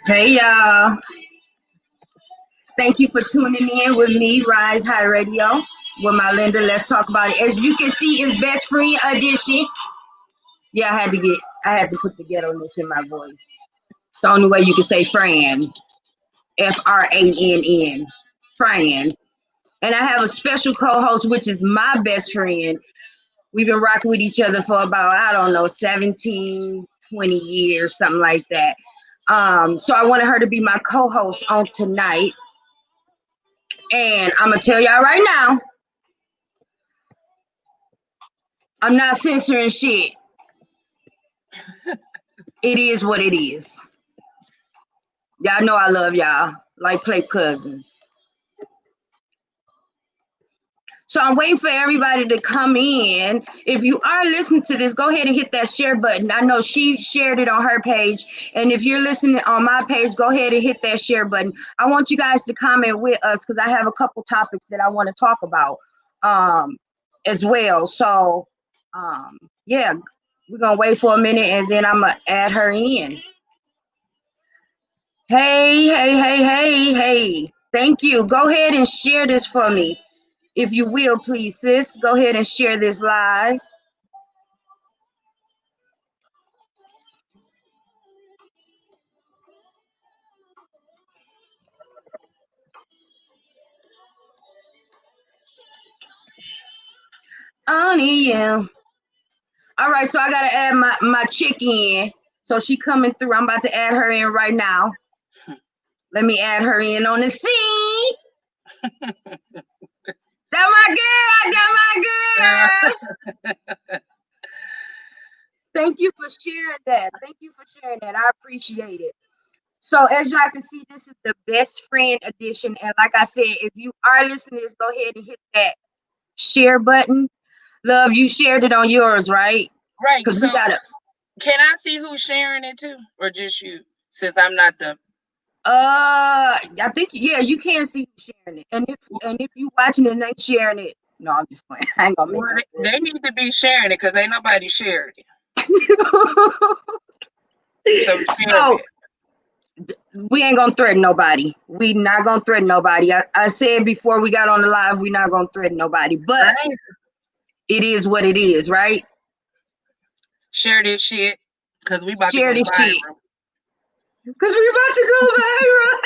Hey y'all. Thank you for tuning in with me, Rise High Radio, with my Linda. Let's talk about it. As you can see, it's Best Friend Edition. Yeah, I had to put the ghetto-ness in my voice. It's the only way you can say Fran. F-R-A-N-N. Fran. And I have a special co-host, which is my best friend. We've been rocking with each other for about, I don't know, 17, 20 years, something like that. So I wanted her to be my co-host on tonight. And I'm going to tell y'all right now, I'm not censoring shit. It is what it is. Y'all know I love y'all, like play cousins. So I'm waiting for everybody to come in. If you are listening to this, go ahead and hit that share button. I know she shared it on her page. And if you're listening on my page, go ahead and hit that share button. I want you guys to comment with us because I have a couple topics that I want to talk about as well. So, yeah, we're going to wait for a minute and then I'm going to add her in. Hey. Thank you. Go ahead and share this for me. If you will, please, sis, go ahead and share this live. Yeah. All right, so I got to add my chick in. So she coming through. I'm about to add her in right now. Let me add her in on the scene. That's my girl. Thank you for sharing that. I appreciate it. So as y'all can see, this is the Best Friend Edition. And like I said, if you are listening to this, go ahead and hit that share button. Love, you shared it on yours, right? Right. Because so we got it. Can I see who's sharing it too? Or just you? Since I'm not the I think you can see who's sharing it. And if you watching it and ain't sharing it, no, I'm just playing. I ain't gonna make it. They need to be sharing it because ain't nobody sharing it. So we ain't gonna threaten nobody. We not gonna threaten nobody. I said before we got on the live, we not gonna threaten nobody. But it is what it is, right? Share this shit because we about to go viral. Because we about to go viral.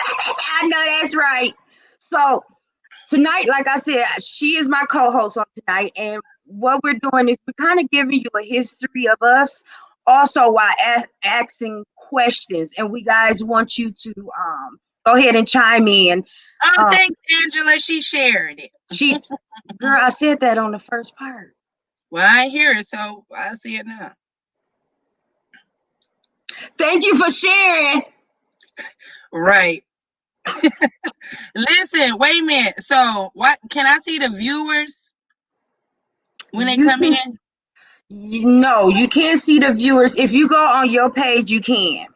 I know that's right. So tonight, like I said, she is my co-host on tonight, and what we're doing is we're kind of giving you a history of us, also while asking questions, and we guys want you to go ahead and chime in. Thanks, Angela. She shared it. Girl, I said that on the first part. Well, I ain't hear it, so I see it now. Thank you for sharing. Right. Listen, wait a minute. So, what can I see the viewers when they come in? No, you can't see the viewers. If you go on your page, you can.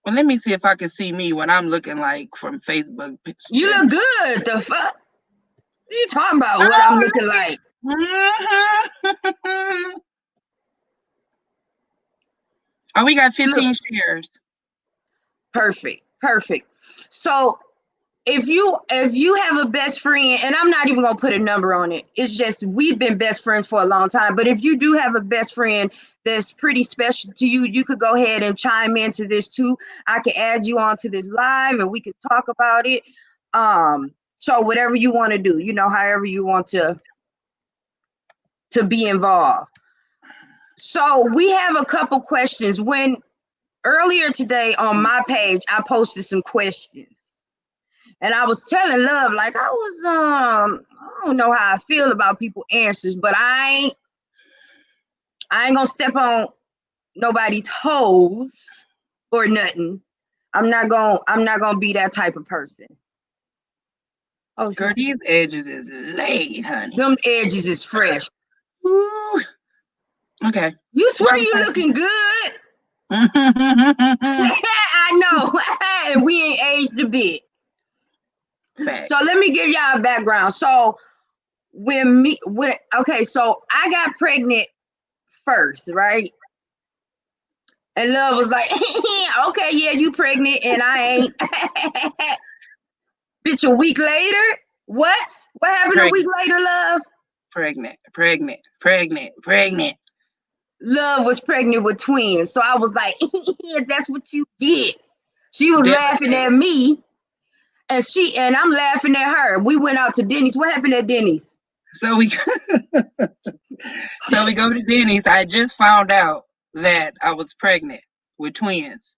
Well, let me see if I can see me what I'm looking like from Facebook pictures. You look good. The fuck? What are you talking about? What I'm looking like? Oh, we got 15 shares. Perfect. So if you have a best friend, and I'm not even gonna put a number on it, it's just we've been best friends for a long time. But if you do have a best friend that's pretty special to you, you could go ahead and chime into this too. I can add you onto this live and we could talk about it. So whatever you want to do, however you want to be involved. So we have a couple questions. When earlier today on my page, I posted some questions. And I was telling Love, like I don't know how I feel about people answers, but I ain't gonna step on nobody's toes or nothing. I'm not gonna be that type of person. Oh, girl, these edges is laid, honey. Them edges is fresh. Ooh. Okay. You swear you looking good. I know. And we ain't aged a bit. Fact. So let me give y'all a background. So so I got pregnant first, right? And Love was like, okay, yeah, you pregnant, and I ain't. Bitch, a week later? What? What happened a week later, Love? Pregnant. Love was pregnant with twins. So I was like, that's what you get. She was laughing at me, and I'm laughing at her. We went out to Denny's. What happened at Denny's? So we go to Denny's. I just found out that I was pregnant with twins.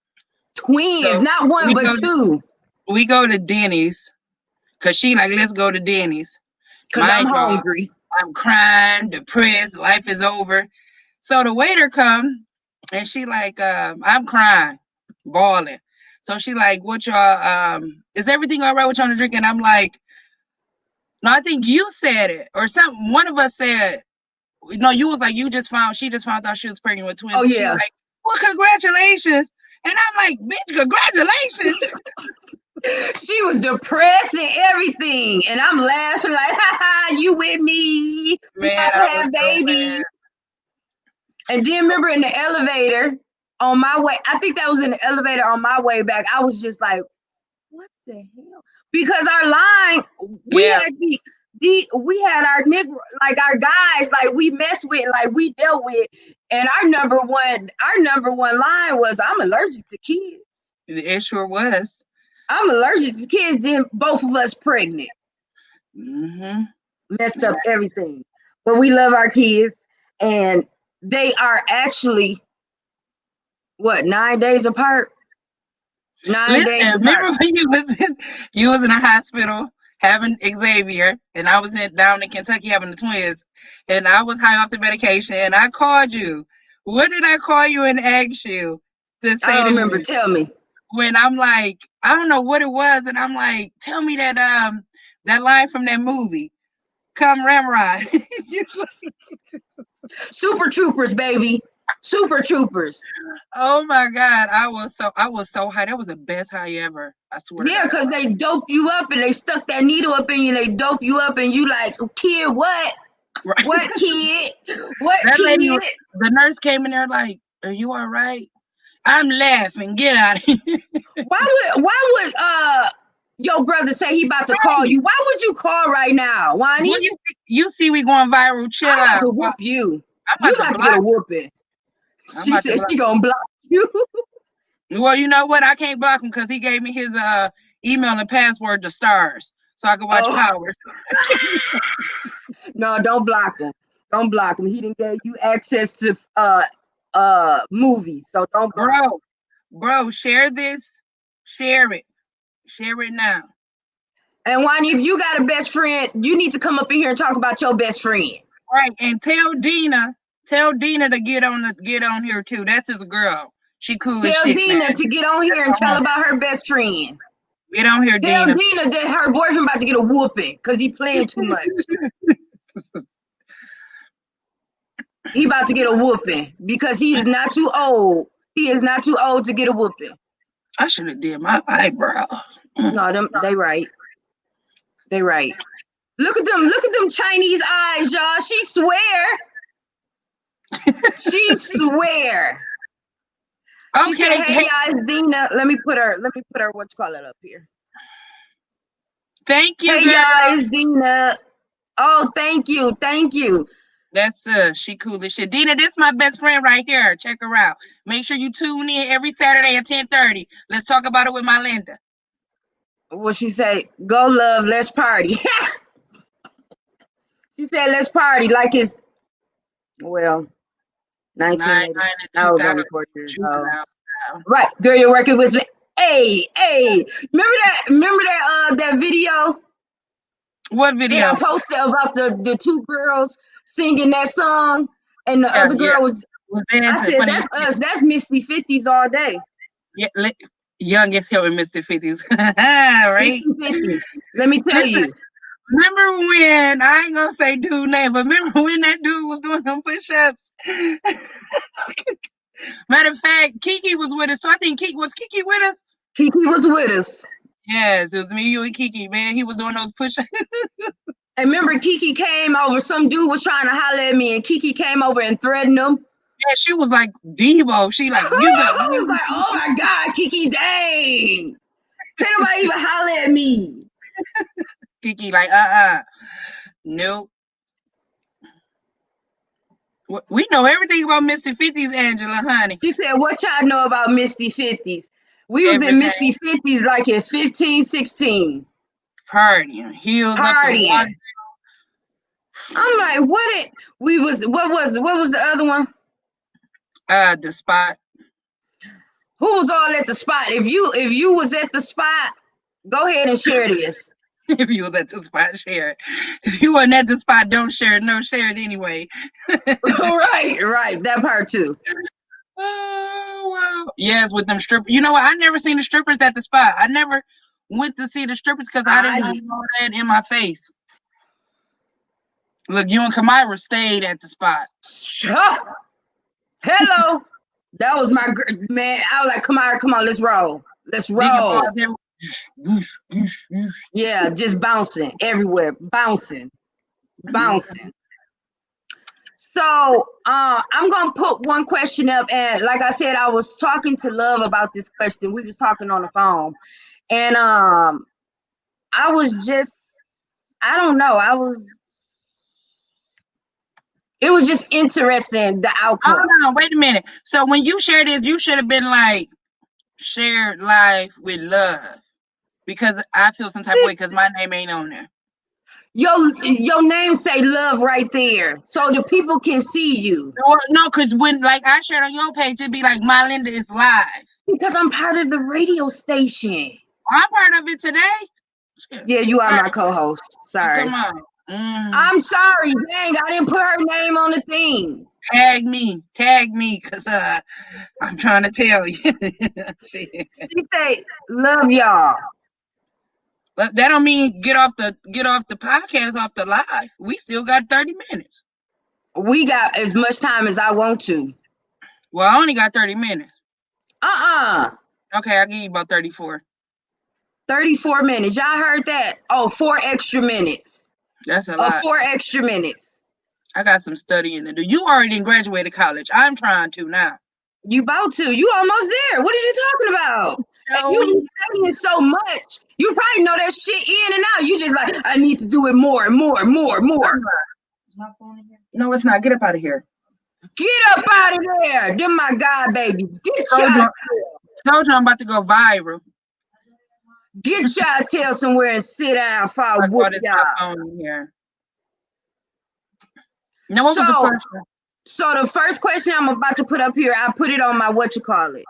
Twins, so not one but two. We go to Denny's because she like, let's go to Denny's. Because I'm hungry. I'm crying, depressed, life is over. So the waiter come and she like, I'm crying, bawling. So she like, what y'all, is everything all right with y'all to drink? And I'm like, no, I think you said it or something. One of us said, no, you was like, she just found out she was pregnant with twins. Oh, yeah. She was like, well, congratulations. And I'm like, bitch, congratulations. She was depressed and everything. And I'm laughing like, ha, you with me. Man, I have babies. So and then remember in the elevator on my way, I think that was in the elevator on my way back. I was just like, what the hell? Because our line, we had our nigga, like our guys, like we messed with, like we dealt with, and our number one line was, I'm allergic to kids. It sure was. I'm allergic to kids. Then both of us pregnant. Messed up everything. But we love our kids, and they are actually what, 9 days apart. 9 days apart. Remember when you was in a hospital having Xavier, and I was down in Kentucky having the twins, and I was high off the medication, and I called you. What did I call you and ask you to say? I don't remember. Tell me. When I'm like, I don't know what it was, and I'm like, tell me that line from that movie, Come Ramrod. Super Troopers, baby. Super Troopers. Oh my God, I was so high. That was the best high ever. I swear. Yeah, because they dope you up and they stuck that needle up in you. And they dope you up and you like, kid, what? Right. What kid? What that kid? Lady, the nurse came in there like, are you all right? I'm laughing. Get out of here. Why would your brother say he about to call you? Why would you call right now, Wani? Well, you see we going viral. Chill out. I'm about to whoop you. You about to get a whooping. She said she gonna block you. Well, you know what? I can't block him because he gave me his email and password to Stars so I can watch Powers. No, don't block him. Don't block him. He didn't give you access to movies, so don't block him. Bro, share this. Share it now. And Wani, if you got a best friend, you need to come up in here and talk about your best friend. Right, and tell Dina to get on here too. That's his girl. She cool as shit. Tell Dina to get on here and tell about her best friend. Get on here, Dina. Tell Dina that her boyfriend about to get a whooping because he playing too much. He about to get a whooping because he is not too old. He is not too old to get a whooping. I should have did my eyebrow. No, they right. They right. Look at them Chinese eyes, y'all. She swear. She swear. Okay. She said, hey guys, Dina. Let me put her what's call it up here. Thank you. Hey guys, Dina. Oh, thank you. That's she cool as shit. Dina, this is my best friend right here. Check her out. Make sure you tune in every Saturday at 10:30. Let's talk about it with my Linda. What she say? Go love, let's party. She said let's party like it's 1980. I was only 4 years old. Right, girl, you're working with me. Hey, remember that video? What video? Yeah, I posted about the two girls singing that song, and the other girl was I said, that's us. That's Misty 50s all day. Yeah, young as hell in Misty 50s. Right? Misty 50s. Let me tell you. Remember when, I ain't gonna say dude name, but remember when that dude was doing them push-ups? Matter of fact, Kiki was with us. So I think Kiki was with us? Kiki was with us. Yes, it was me, you, and Kiki, man. He was doing those push-ups. And remember, Kiki came over. Some dude was trying to holler at me, and Kiki came over and threatened him. And she was like Devo. She like, you got I was like, oh my God, Kiki, dang. Can't nobody even holler at me. Kiki like, nope. We know everything about Misty 50s, Angela, honey. She said, what y'all know about Misty 50s? We was in Everything. Misty 50s like at 15, 16. Partying, heels up the Partying. water. I'm like, what was the other one? The spot. Who was all at the spot? If you was at the spot, go ahead and share this. If you was at the spot, share it. If you wasn't at the spot, don't share it. No, share it anyway. Right. That part too. Oh, wow. Yes, with them strippers. You know what? I never seen the strippers at the spot. I never went to see the strippers because I didn't want all that in my face. Look, you and Kamira stayed at the spot. Hello. That was my man. I was like, Kamira, come on, let's roll. Let's roll. Yeah, just bouncing everywhere. Bouncing. So I'm gonna put one question up, and like I said, I was talking to Love about this question. We was talking on the phone, and I was just, I don't know, it was just interesting, the outcome. Hold on, wait a minute. So when you shared this, you should have been like, shared live with Love, because I feel some type of way because my name ain't on there. Your name say Love right there, so the people can see you. No, because when like I shared on your page, it'd be like My Linda is live. Because I'm part of the radio station. I'm part of it today. Yeah, you are my co-host. Sorry. Come on. I'm sorry. Dang, I didn't put her name on the thing. Tag me, because I'm trying to tell you. She say, love y'all. But that don't mean get off the podcast, off the live. We still got 30 minutes. We got as much time as I want to. Well, I only got 30 minutes. Okay, I'll give you about 34. 34 minutes. Y'all heard that? Oh, 4 extra minutes. That's a lot. 4 extra minutes. I got some studying to do. You already graduated college. I'm trying to now. You about to. You almost there. What are you talking about? And you be studying so much. You probably know that shit in and out. You just like, I need to do it more and more and more and more. Is my phone in here? No, it's not. Get up out of here. Get up out of there. Them my God babies. Get y'all. Told you I'm about to go viral. Get y'all tail somewhere and sit down for I whoop y'all. Phone in here. Now, what was the question? So the first question I'm about to put up here, I put it on my whatchamacallit.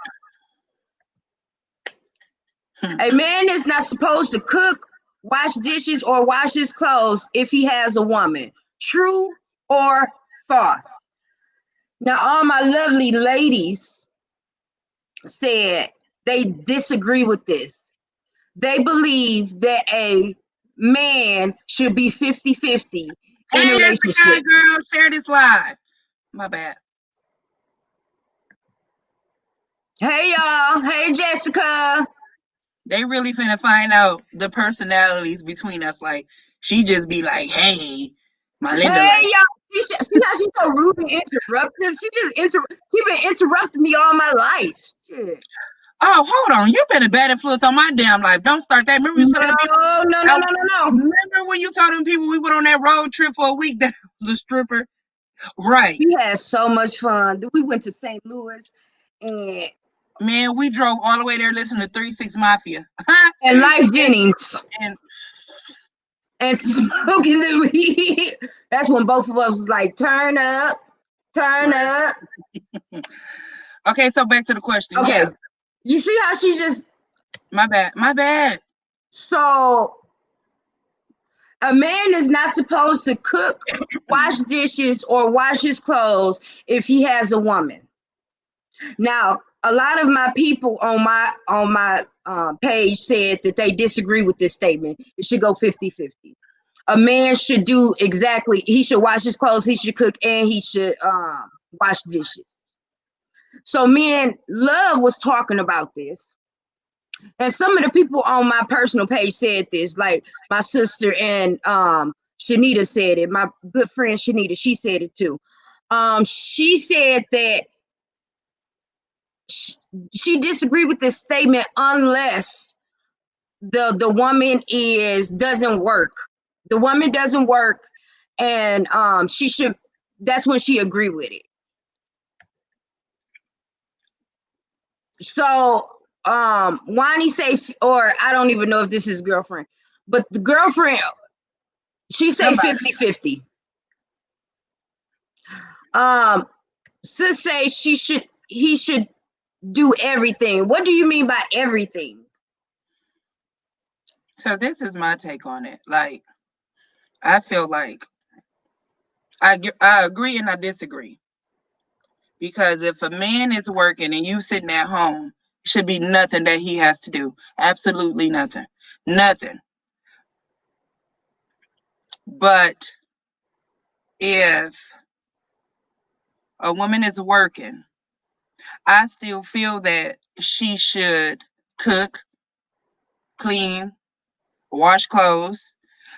A man is not supposed to cook, wash dishes, or wash his clothes if he has a woman. True or false? Now, all my lovely ladies said they disagree with this. They believe that a man should be 50-50 in a relationship. Girl, share this live. My bad. Hey, y'all. Hey, Jessica. They really finna find out the personalities between us. Like, she just be like, hey, My Linda. Hey, y'all. See how she's so rude and interruptive? She been interrupting me all my life. Shit. Oh, hold on. You've been a bad influence on my damn life. Don't start that. Remember No. Remember when you told them people we went on that road trip for a week that was a stripper? Right. We had so much fun. We went to St. Louis and man, we drove all the way there listening to 3-6 Mafia. And Life Jennings. And smoking the weed. That's when both of us was like, turn up. Okay, so back to the question. Okay. Yeah. You see how she just... My bad. So, a man is not supposed to cook, wash dishes, or wash his clothes if he has a woman. Now, a lot of my people on my page said that they disagree with this statement. It should go 50-50. A man should do exactly, he should wash his clothes, he should cook, and he should wash dishes. So me and Love was talking about this. And some of the people on my personal page said this, like my sister and Shanita said it. My good friend Shanita, she said it too. She said that she disagreed with this statement unless the woman doesn't work. The woman doesn't work, and she should. That's when she agreed with it. So Wani say, or I don't even know if this is girlfriend, but the girlfriend, she say 50-50. Sis say he should do everything. What do you mean by everything? So this is my take on it. Like, I feel like I agree and I disagree. Because if a man is working and you sitting at home, it should be nothing that he has to do. Absolutely nothing. Nothing. But if a woman is working, I still feel that she should cook, clean, wash clothes.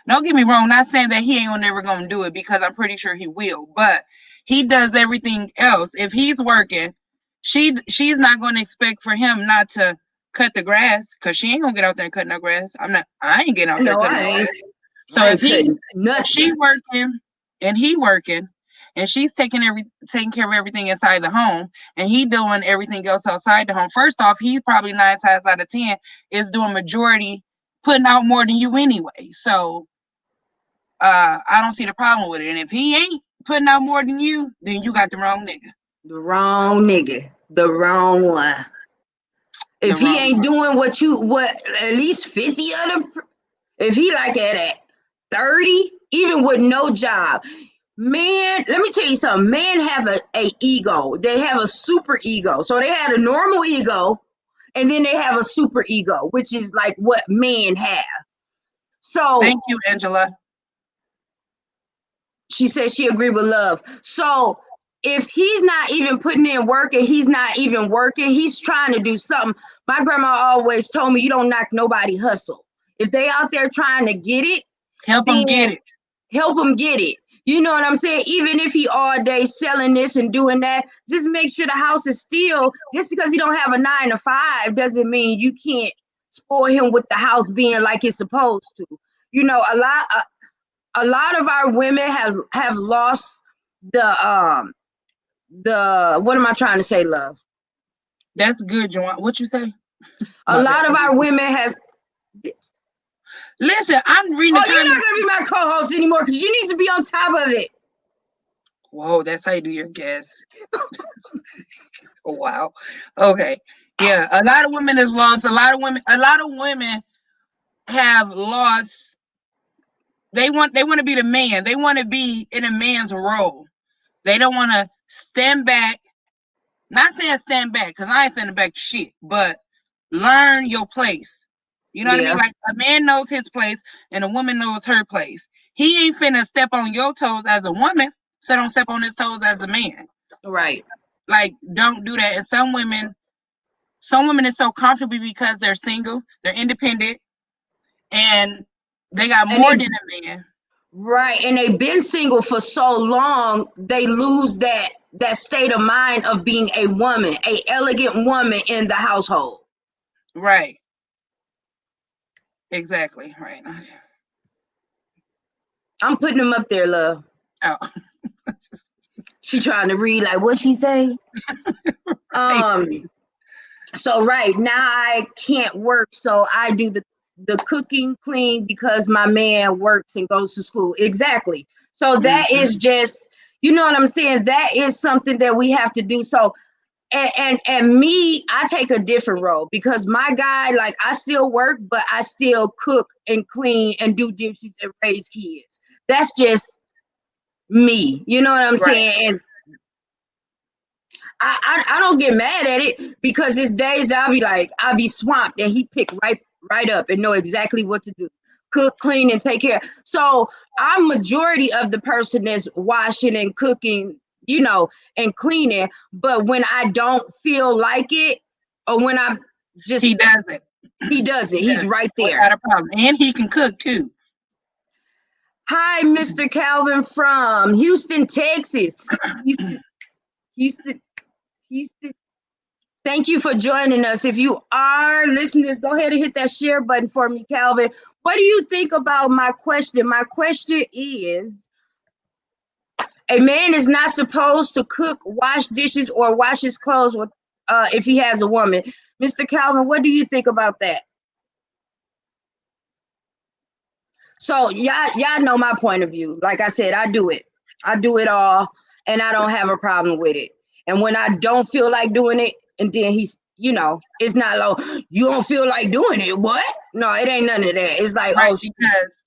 Don't get me wrong, not saying that he ain't never gonna do it, because I'm pretty sure he will, but he does everything else. If he's working, she's not gonna expect for him not to cut the grass, because she ain't gonna get out there and cut no grass. I ain't getting out there cutting no grass. So if she working and he working, and she's taking care of everything inside the home, and he doing everything else outside the home, first off, he probably 9 times out of 10 is doing majority, putting out more than you anyway. So I don't see the problem with it. And if he ain't putting out more than you, then you got the wrong nigga. The wrong nigga. The wrong one. If he ain't doing what at least 50 of them, if he like at 30, even with no job, man, let me tell you something. Men have a ego. They have a super ego. So they had a normal ego, and then they have a super ego, which is like what men have. So thank you, Angela. She said she agreed with love. So if he's not even putting in work and he's not even working, he's trying to do something. My grandma always told me, you don't knock nobody hustle. If they out there trying to get it, help them get it. Help them get it. You know what I'm saying? Even if he all day selling this and doing that, just make sure the house is still. Just because he don't have a 9 to 5 doesn't mean you can't spoil him with the house being like it's supposed to. You know, a lot of our women have lost the what am I trying to say, love? That's good, Joanne. What you say? A lot of our women has. Listen, I'm reading the comments. You're not gonna be my co-host anymore because you need to be on top of it. Whoa, that's how you do your guess. Wow. Okay. Yeah, a lot of women has lost. A lot of women have lost. They want to be the man. They want to be in a man's role. They don't want to stand back. Not saying stand back, because I ain't standing back to shit, but learn your place. You know what I mean? Like, a man knows his place and a woman knows her place. He ain't finna step on your toes as a woman, so don't step on his toes as a man. Right. Like, don't do that. And some women is so comfortable because they're single, they're independent, and they got more than a man. Right. And they've been single for so long, they lose that state of mind of being a woman, a elegant woman in the household. Right. Exactly. Right. I'm putting them up there, love. Oh. She trying to read like what she say. So right now I can't work, so I do the cooking, clean, because my man works and goes to school. Exactly. So that is just, you know what I'm saying? That is something that we have to do. So and me, I take a different role, because my guy, like, I still work, but I still cook and clean and do dishes and raise kids. That's just me. You know what I'm saying? And I don't get mad at it, because it's days I'll be swamped and he pick right up and know exactly what to do. Cook, clean, and take care. So I'm majority of the person that's washing and cooking, you know, and cleaning. But when I don't feel like it, or when I'm just he does it. He's right there. Without a problem. And he can cook too. Hi, Mr. Calvin from Houston, Texas. Houston, Houston, Houston. Thank you for joining us. If you are listening, go ahead and hit that share button for me, Calvin. What do you think about my question? My question is, a man is not supposed to cook, wash dishes, or wash his clothes with, if he has a woman. Mr. Calvin, what do you think about that? So y'all know my point of view. Like I said, I do it. I do it all, and I don't have a problem with it. And when I don't feel like doing it, and then he's, it's not like, you don't feel like doing it. What? No, it ain't none of that. It's like, Right, oh, because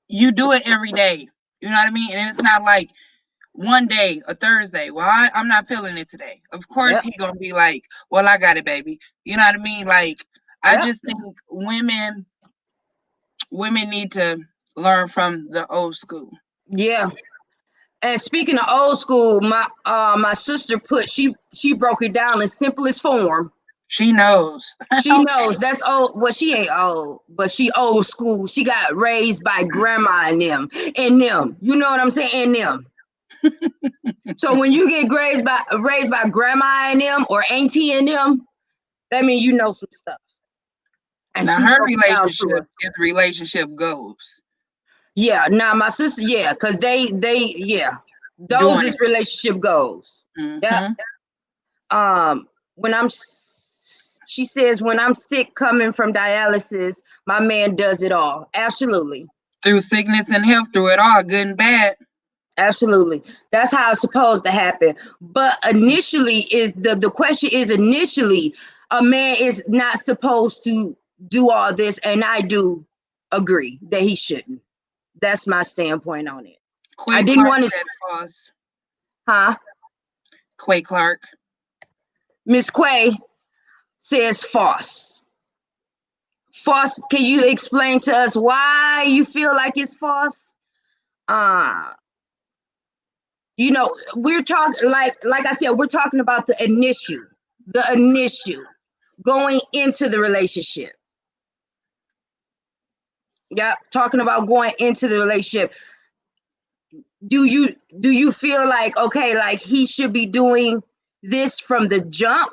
you do it every day. You know what I mean? And it's not like one day, a Thursday. Well, I'm not feeling it today. Of course, yep, he gonna be like, "Well, I got it, baby." You know what I mean? Like, I yep, just think women need to learn from the old school. yeah. And speaking of old school, my sister she broke it down in simplest form. She knows. She Okay. knows that's old. Well, she ain't old, but she old school. She got raised by grandma and them. And them. You know what I'm saying? And them. So when you get raised by grandma and them or auntie and them, that means you know some stuff. And Now she her broke it down to relationship us. is relationship goals. Yeah. Now my sister, yeah, because yeah, those Doing is it. relationship goals. Yeah. Mm-hmm. When she says, when I'm sick coming from dialysis, my man does it all. Absolutely. Through sickness and health, through it all, good and bad. Absolutely. That's how it's supposed to happen. But initially is the question is initially a man is not supposed to do all this, and I do agree that he shouldn't. That's my standpoint on it. I Quay didn't Clark want to, said pause. huh? Quay Clark. Miss Quay says false. False. Can you explain to us why you feel like it's false? Uh, we're talking like I said, we're talking about the initial going into the relationship. Yeah, talking about going into the relationship. Do you feel like, okay, like he should be doing this from the jump,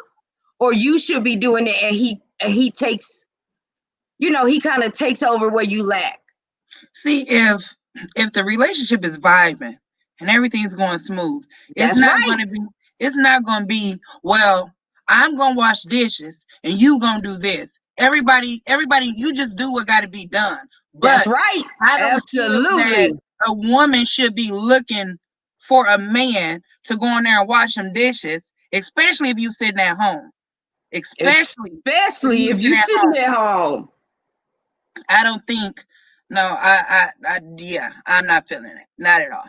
or you should be doing it, and he takes, he kind of takes over where you lack? See, if the relationship is vibing and everything's going smooth, it's That's not right. gonna be it's not gonna be, well, I'm gonna wash dishes and you gonna do this. Everybody, you just do what gotta be done. That's But right. I don't feel that Absolutely. a woman should be looking for a man to go in there and wash some dishes, especially if you sitting at home. Especially if Especially you if you sitting at sitting home. at home. I don't think, no, yeah, I'm not feeling it. Not at all.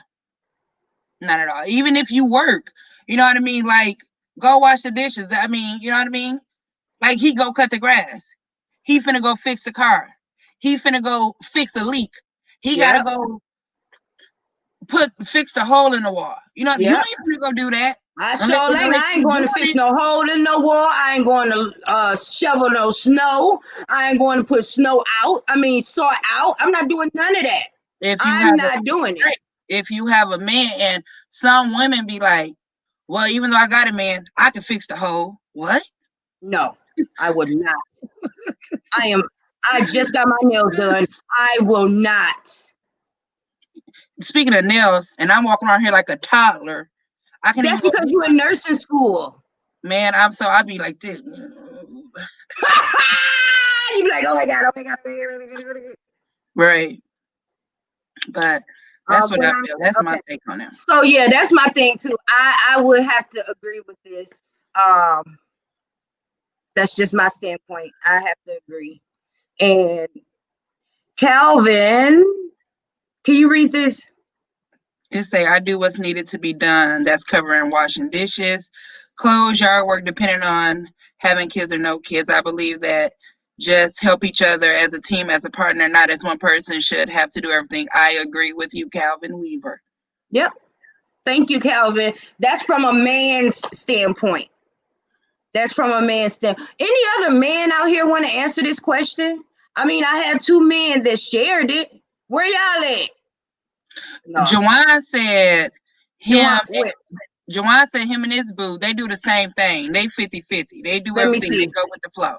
Not at all. Even if you work, you know what I mean? Like, go wash the dishes. I mean, you know what I mean? Like, he go cut the grass. He finna go fix the car. He finna go fix a leak. He gotta Yep. go fix the hole in the wall. You Yep. ain't finna go do that I unless sure they ain't. let I ain't you going to doing fix it. no hole in no wall. I ain't going to shovel no snow. I ain't going to put snow out. I mean, sort out. I'm not doing none of that. If you I'm have a not doing it. right, if you have a man, and some women be like, well, even though I got a man, I can fix the hole. What? No, I would not. I am. I just got my nails done. I will not. Speaking of nails, and I'm walking around here like a toddler. I can That's even go, because you're in nursing school. man. I'd be like this. You be like, oh my god, oh my god, oh my god, oh my god. Right. But that's what When I I'm feel. That's my okay. take on it. So yeah, that's my thing too. I would have to agree with this. Um, that's just my standpoint. I have to agree. And Calvin, can you read this? It say, I do what's needed to be done. That's covering washing dishes, clothes, yard work, depending on having kids or no kids. I believe that just help each other as a team, as a partner, not as one person should have to do everything. I agree with you, Calvin Weaver. Yep. Thank you, Calvin. That's from a man's standpoint. That's from a man's standpoint. Any other man out here want to answer this question? I mean, I had two men that shared it. Where y'all at? No. Juwan said him. Wait, Juwan said him and his boo, they do the same thing. They 50-50. They do let me everything. They see. go with the flow.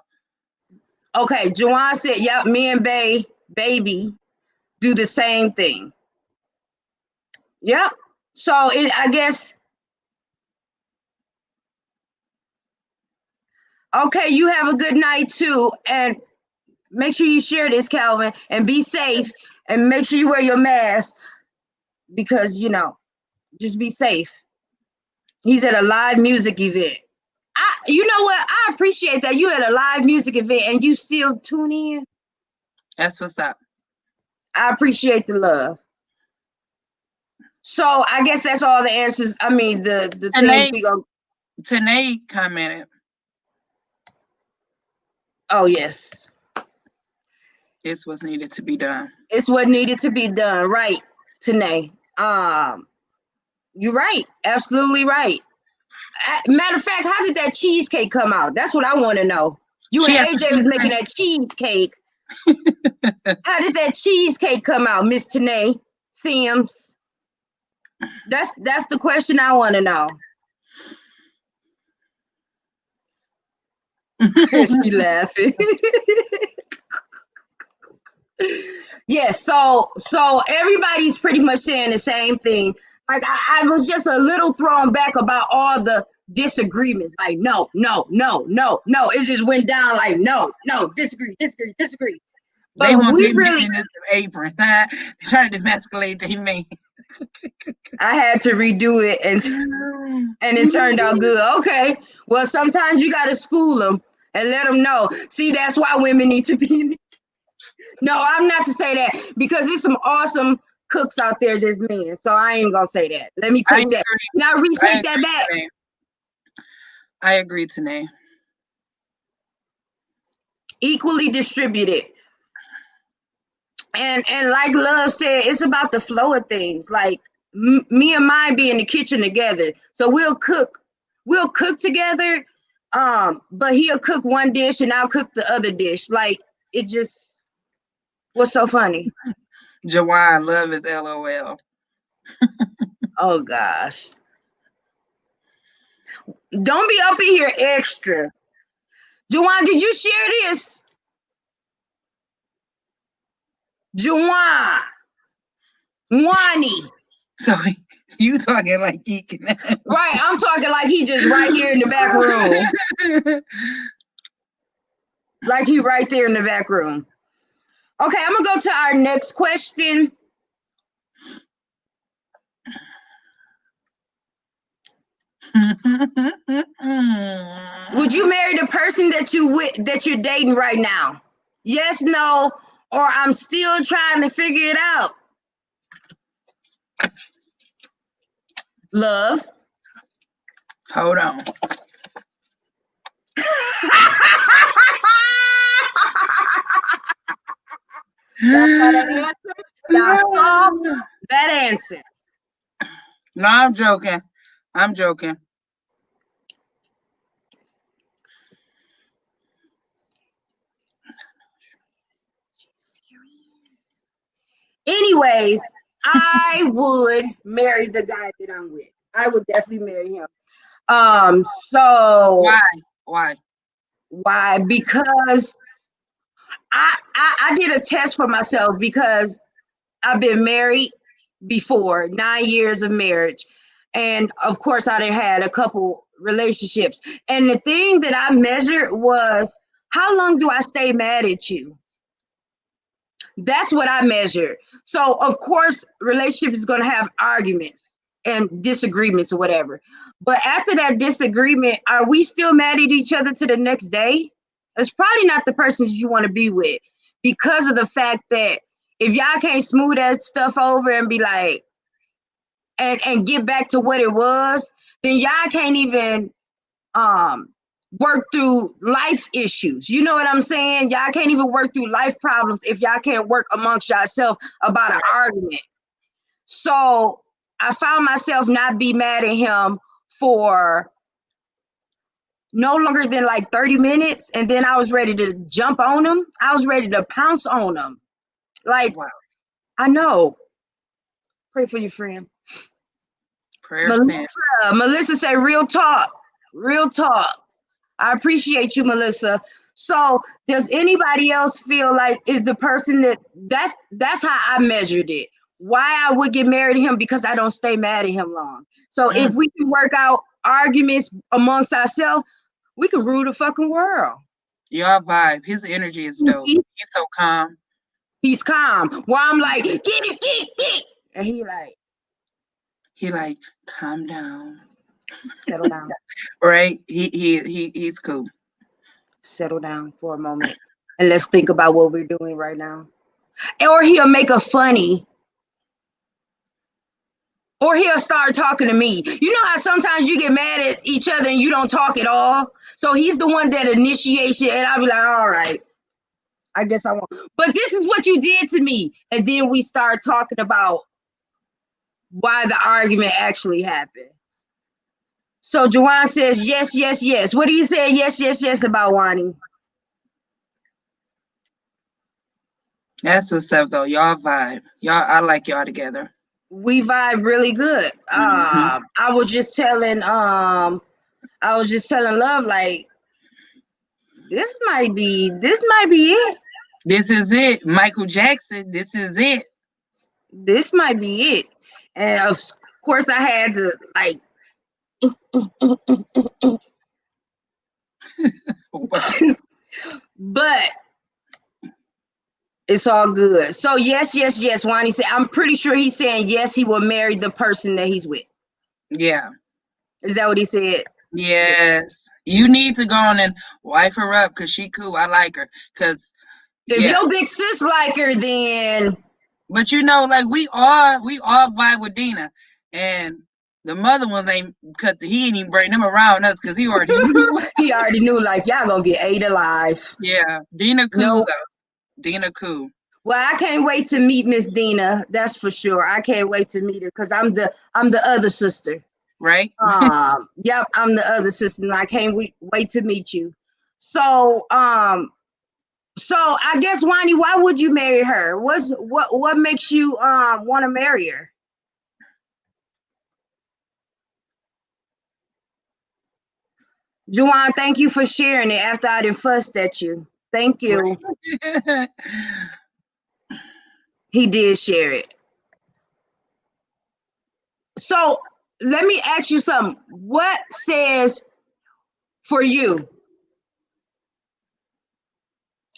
Okay, Juwan said, yep, me and baby do the same thing. Yep. So I guess, okay, you have a good night too. And make sure you share this, Calvin, and be safe, and make sure you wear your mask because, just be safe. He's at a live music event. You know what? I appreciate that you at a live music event and you still tune in. That's what's up. I appreciate the love. So I guess that's all the answers. I mean, the things we go. Tanae commented. Oh yes. It's what's needed to be done. It's what needed to be done, right, Tanae? You're right. Absolutely right. Matter of fact, how did that cheesecake come out? That's what I want to know. You and AJ was making that cheesecake. How did that cheesecake come out, Miss Tanae Sims? That's the question I want to know. She laughing. Yes, so everybody's pretty much saying the same thing. Like I was just a little thrown back about all the disagreements. Like no. It just went down like no, disagree. But we really in this apron. They're trying to demasculate their man. I had to redo it and it turned out good. Okay. Well, sometimes you gotta school them and let them know. See, that's why women need to be. No, I'm not to say that because there's some awesome cooks out there, this men. So I ain't gonna say that. Let me take that. Now retake that back. Today. I agree, Tanae. Equally distributed. And like Love said, it's about the flow of things. Like me and mine be in the kitchen together. So we'll cook together. But he'll cook one dish and I'll cook the other dish. Like it just what's so funny? Jawan, love is LOL. Oh gosh. Don't be up in here extra. Juwan, did you share this? Juwan. Wani. So you talking like he can. Right, I'm talking like he just right here in the back room. Like he right there in the back room. Okay, I'm gonna go to our next question. Would you marry the person that you're dating right now? Yes, no, or I'm still trying to figure it out. Love. Hold on. Y'all saw that answer. No, I'm joking. Anyways, I would marry the guy that I'm with. I would definitely marry him. So why? Because I did a test for myself because I've been married before, 9 years of marriage. And of course I done had a couple relationships. And the thing that I measured was how long do I stay mad at you? That's what I measured. So of course, relationship is going to have arguments and disagreements or whatever. But after that disagreement, are we still mad at each other to the next day? It's probably not the person you want to be with because of the fact that if y'all can't smooth that stuff over and be like, and get back to what it was, then y'all can't even work through life issues. You know what I'm saying? Y'all can't even work through life problems if y'all can't work amongst yourself about an argument. So I found myself not be mad at him for no longer than like 30 minutes. And then I was ready to jump on him. I was ready to pounce on him. Like, wow. I know. Pray for your friend. Prayer stand. Melissa say, real talk. Real talk. I appreciate you, Melissa. So does anybody else feel like is the person that's how I measured it. Why I would get married to him, because I don't stay mad at him long. So if we can work out arguments amongst ourselves, we can rule the fucking world. Y'all vibe. His energy is dope. He's so calm. He's calm. While I'm like, get it, get. And he like, calm down. Settle down. Right? He's cool. Settle down for a moment. And let's think about what we're doing right now. Or he'll make a funny. Or he'll start talking to me. You know how sometimes you get mad at each other and you don't talk at all? So he's the one that initiates it, and I'll be like, all right, I guess I won't. But this is what you did to me. And then we start talking about why the argument actually happened. So Juwan says, yes, yes, yes. What do you say yes, yes, yes about, Wani? That's what's up, though. Y'all vibe. I like y'all together. We vibe really good. I was just telling Love, like, this might be it. This is it. Michael Jackson, this is it. This might be it. And of course I had to like but it's all good. So yes, yes, yes. Wani said, I'm pretty sure he's saying yes, he will marry the person that he's with. Yeah. Is that what he said? Yes. You need to go on and wife her up because she cool. I like her. Because if your big sis like her, then. But you know, like we all vibe with Dina, and the mother ones ain't he ain't even bring them around us because he already knew. He already knew, like, y'all gonna get ate alive. Yeah, Dina cool though. Dina cool. Well, I can't wait to meet Miss Dina. That's for sure. I can't wait to meet her because I'm the other sister. Right. Yep, I'm the other sister, and I can't wait to meet you. So I guess, Wani, why would you marry her? What makes you want to marry her? Juwan, thank you for sharing it after I done fussed at you. Thank you. He did share it. So let me ask you something. What says for you?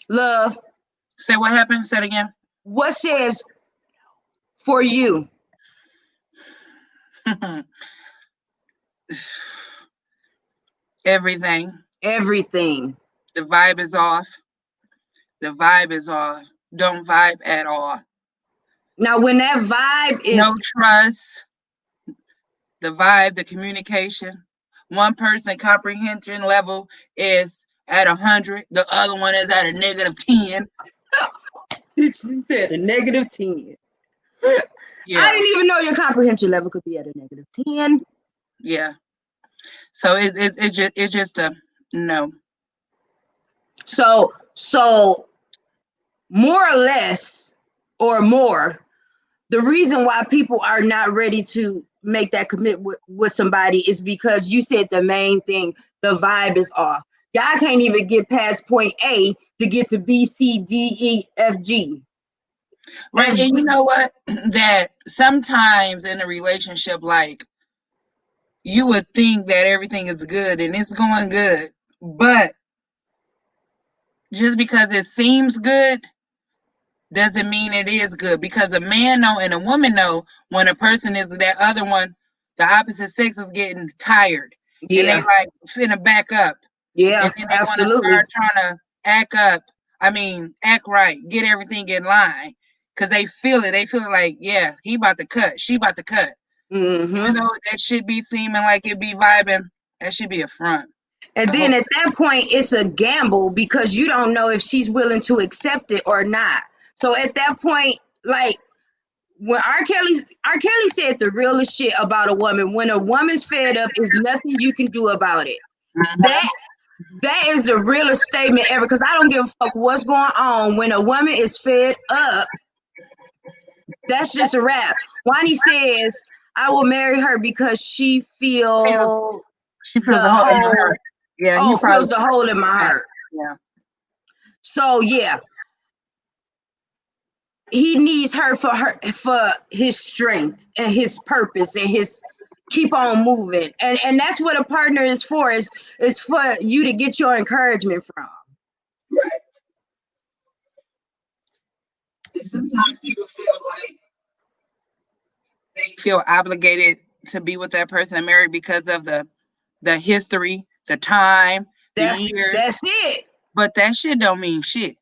Love. Say what happened? Say it again. What says for you? Everything. Everything. The vibe is off. The vibe is off. Don't vibe at all. Now, when that vibe is no trust, the vibe, the communication, one person comprehension level is at 100, the other one is at a -10. She said a -10. Yeah. I didn't even know your comprehension level could be at a -10. Yeah. So it's just a no. So more or less, or more, the reason why people are not ready to make that commitment with somebody is because you said the main thing, the vibe is off. Y'all can't even get past point A to get to B, C, D, E, F, G. Right. And you know what? That sometimes in a relationship, like, you would think that everything is good and it's going good, but just because it seems good doesn't mean it is good, because a man know and a woman know when a person is that other one, the opposite sex, is getting tired. Yeah. And they like finna back up. Yeah, and then they absolutely want to start trying to act up. I mean, act right, get everything in line, because they feel it. They feel like, yeah, he about to cut, she about to cut. Even though that should be seeming like it be vibing, that should be a front. And then at that point, it's a gamble because you don't know if she's willing to accept it or not. So at that point, like when R. Kelly said the realest shit about a woman. When a woman's fed up, there's nothing you can do about it. That is the realest statement ever, because I don't give a fuck what's going on. When a woman is fed up, That's just a wrap. Wani says, I will marry her because she feels She feels a the hole in my hole. heart. Yeah, he Oh, probably feels the hole in my heart. yeah. So yeah, he needs her for his strength and his purpose and his keep on moving. And that's what a partner is for. Is for you to get your encouragement from. Right. And sometimes people feel like they feel obligated to be with that person and marry because of the history, the time, the years. That's it. But that shit don't mean shit.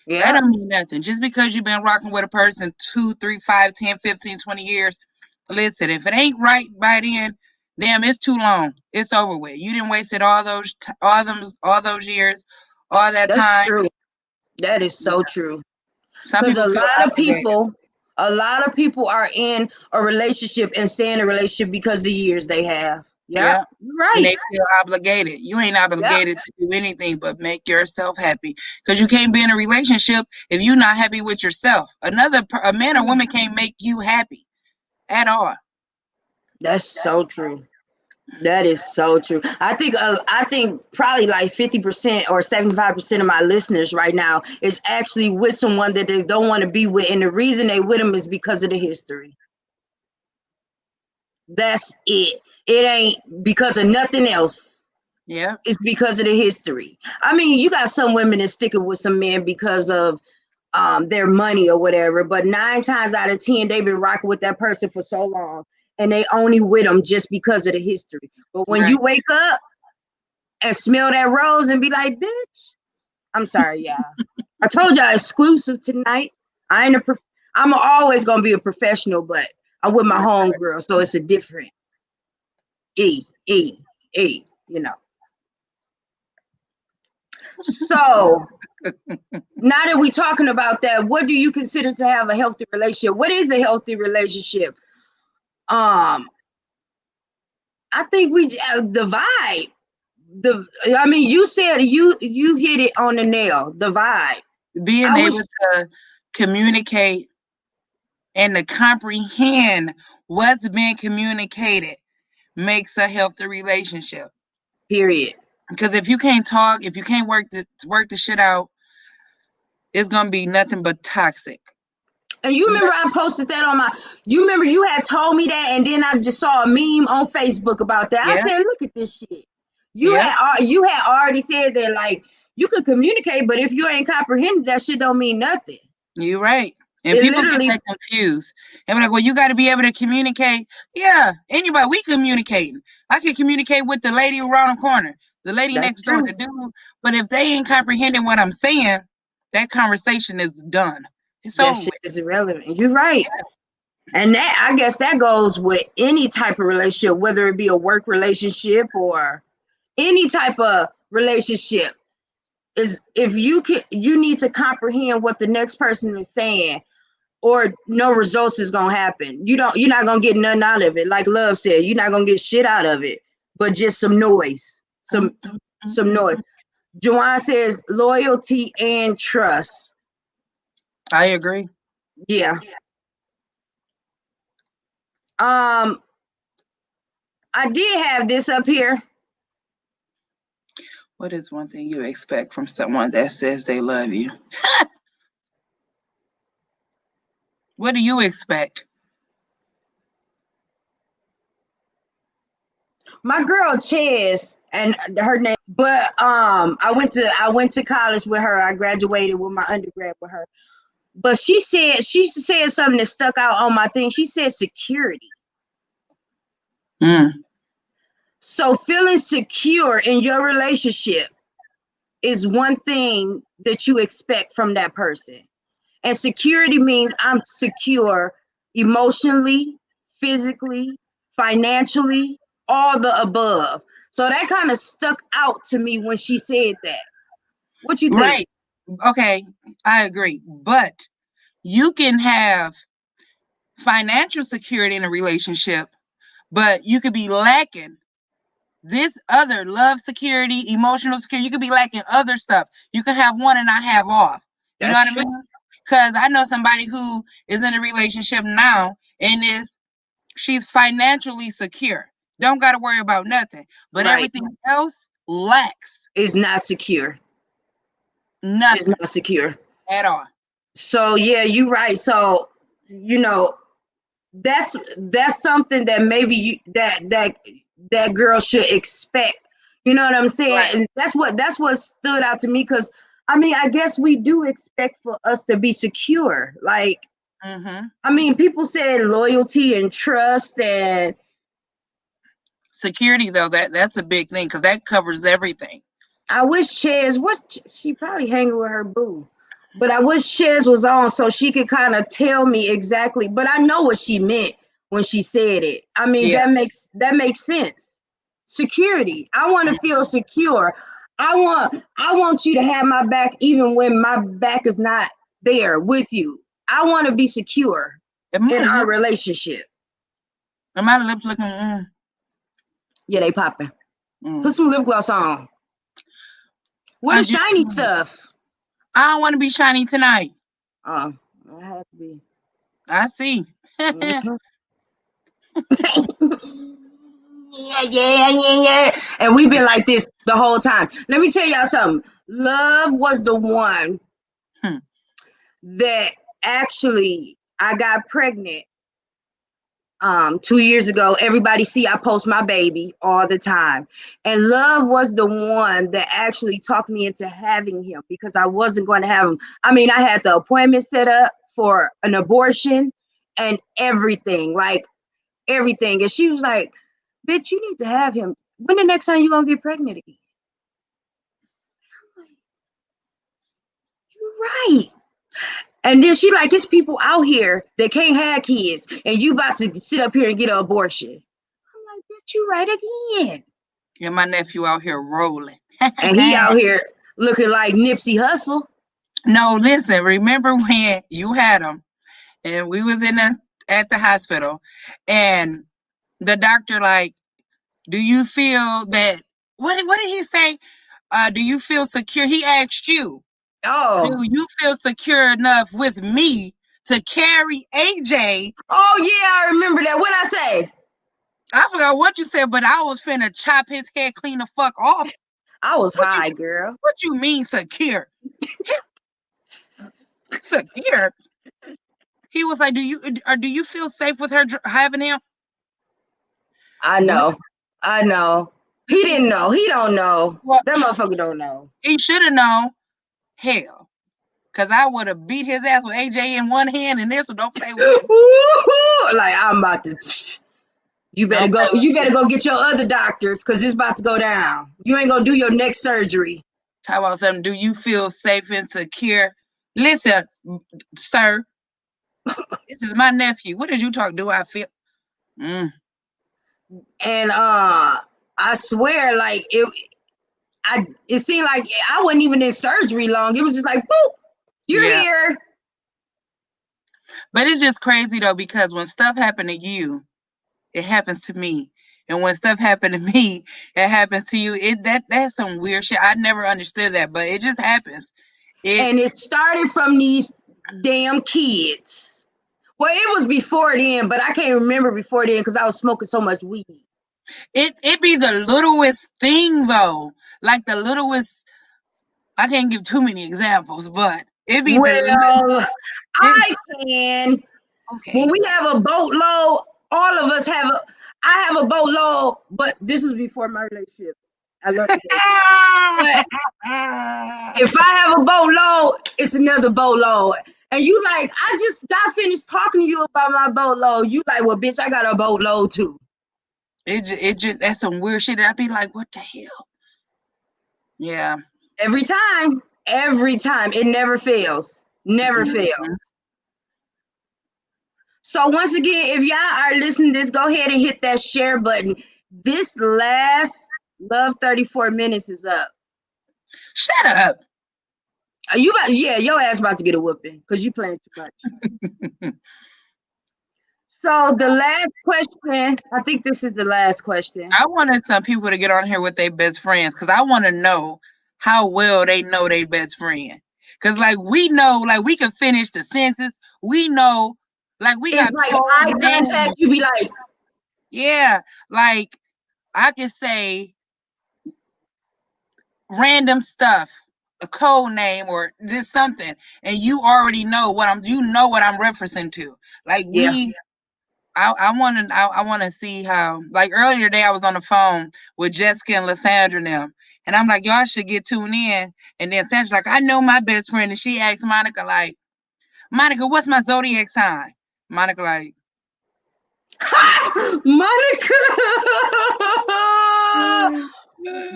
That Yeah, don't mean nothing. Just because you've been rocking with a person 2, 3, 5, 10, 15, 20 years, listen, if it ain't right by then, damn, it's too long. It's over with. You didn't wasted all those years, all that that's time. true. That is so Yeah. true. Some Because people feel obligated. a lot of people are in a relationship and stay in a relationship because the years they have. Yep, Yeah. you're And right. they feel obligated. You ain't Yep, obligated to do anything but make yourself happy. Because you can't be in a relationship if you're not happy with yourself. A man or woman can't make you happy at all. that's so true. That is so true. I think probably like 50% or 75% of my listeners right now is actually with someone that they don't want to be with, and the reason they with them is because of the history. That's it. It ain't because of nothing else. Yeah. It's because of the history. I mean, you got some women that sticking with some men because of their money or whatever, but 9 times out of 10, they've been rocking with that person for so long, and they only with them just because of the history. But when Right. you wake up and smell that rose and be like, bitch, I'm sorry, y'all. I told y'all exclusive tonight. I ain't a prof- I'm always gonna be a professional, but I'm with my homegirl, so it's a different E, E, E, you know. So now that we're talking about that, what do you consider to have a healthy relationship? What is a healthy relationship? Um, I think the vibe. I mean, you said you hit it on the nail. The vibe. Being I wish. able to communicate and to comprehend what's being communicated makes a healthy relationship. Period. Because if you can't talk, if you can't work the shit out, it's gonna be nothing but toxic. And you remember I posted that on my. You remember you had told me that, and then I just saw a meme on Facebook about that. I Yeah, said, "Look at this shit." yeah, You had already said that like you could communicate, but if you ain't comprehending that shit, don't mean nothing. you're right. And It people get literally. that confused. And be like, well, you got to be able to communicate. Yeah, anybody, we communicating. I can communicate with the lady around the corner, the lady That's next door, true. the dude. But if they ain't comprehending what I'm saying, that conversation is done. It's That over shit with. is irrelevant. You're right. And that I guess that goes with any type of relationship, whether it be a work relationship or any type of relationship. Is if you need to comprehend what the next person is saying, or no results is gonna happen. You're not gonna get nothing out of it. Like Love said, you're not gonna get shit out of it, but just some noise. Mm, Some noise. Joanne says loyalty and trust. I agree. Yeah. Um, I did have this up here. What is one thing you expect from someone that says they love you? What do you expect? My girl Ches and her name, but I went to college with her. I graduated with my undergrad with her. But she said something that stuck out on my thing. She said security. Mm. So feeling secure in your relationship is one thing that you expect from that person. And security means I'm secure emotionally, physically, financially, all the above. So that kind of stuck out to me when she said that. What you think? Right. Okay, I agree. But you can have financial security in a relationship, but you could be lacking this other love security, emotional security. You could be lacking other stuff. You can have one and not have off. You know That's what I true. mean? Because I know somebody who is in a relationship now and she's financially secure. Don't got to worry about nothing. But Right. everything else lacks. It's not secure. It's Nothing not secure. at all. So yeah, you're right. So that's something that maybe that girl should expect. You know what I'm saying? Right. And that's what stood out to me, because I mean, I guess we do expect for us to be secure. Like, Mm-hmm. I mean, people say loyalty and trust and Security, though, that's a big thing because that covers everything. I wish she probably hanging with her boo. But I wish Ches was on so she could kind of tell me exactly. But I know what she meant when she said it. I mean, Yeah. that makes sense. Security. I want to feel secure. I want you to have my back even when my back is not there with you. I want to be secure in our relationship. Am my lips looking? Yeah, they popping. Put some lip gloss on. What is shiny stuff? I don't want to be shiny tonight. I have to be. I see. Yeah. And we've been like this the whole time. Let me tell y'all something. Love was the one that actually I got pregnant 2 years ago. Everybody see I post my baby all the time. And Love was the one that actually talked me into having him, because I wasn't going to have him. I mean, I had the appointment set up for an abortion and everything, like everything. And she was like, bitch, you need to have him. When the next time you gonna get pregnant again? I'm like, you're right. And then she like, it's people out here that can't have kids, and you about to sit up here and get an abortion. I'm like, bitch, you right again. Yeah, my nephew out here rolling. And he out here looking like Nipsey Hussle. No, listen, remember when you had him and we was at the hospital and the doctor like, do you feel that what did he say? Do you feel secure? He asked you. Oh. Do you feel secure enough with me to carry AJ? Oh yeah, I remember that. What I say? I forgot what you said, but I was finna chop his head clean the fuck off. I was high, girl. What you mean secure? Secure? He was like, do you feel safe with her having him? I know. He didn't know. He don't know. What? That motherfucker don't know. He should have known. Hell. Cause I would have beat his ass with AJ in one hand and this one don't play with it. Like, I'm about to. You better go get your other doctors, because it's about to go down. You ain't gonna do your next surgery. Talk about something. Do you feel safe and secure? Listen, sir. This is my nephew. What did you talk? Do I feel? And I swear, like it seemed like I wasn't even in surgery long. It was just like, boop, you're here. But it's just crazy though, because when stuff happened to you, it happens to me. And when stuff happened to me, it happens to you. That's some weird shit. I never understood that, but it just happens. And it started from these damn kids. Well, it was before then, but I can't remember before then because I was smoking so much weed. It be the littlest thing though. Like the littlest, I can't give too many examples, but it be I can. Okay. When we have a boatload, all of us have I have a boatload, but this was before my relationship. I love it. If I have a boatload, it's another boatload. And you like, I just got finished talking to you about my boatload. You like, well, bitch, I got a boatload too. It just that's some weird shit. I'd be like, what the hell? Yeah. Every time. It never fails. Never fails. So once again, if y'all are listening to this, go ahead and hit that share button. This last Love 34 minutes is up. Shut up. Are you about? Yeah, your ass about to get a whooping because you playing too much. So the last question, I think this is the last question. I wanted some people to get on here with their best friends because I want to know how well they know their best friend. Cause like we know, like we can finish the sentence. We know, like we It's got like code eye names. contact. You be like, Yeah, like I can say random stuff, a code name or just something, and you already know what I'm. You know what I'm referencing to. Like yeah. I want to see how. Like earlier today, I was on the phone with Jessica and Lysandra and them, and I'm like, y'all should get tuned in. And then Sandra's like, I know my best friend, and she asked Monica like, Monica, what's my zodiac sign? Monica like, Monica.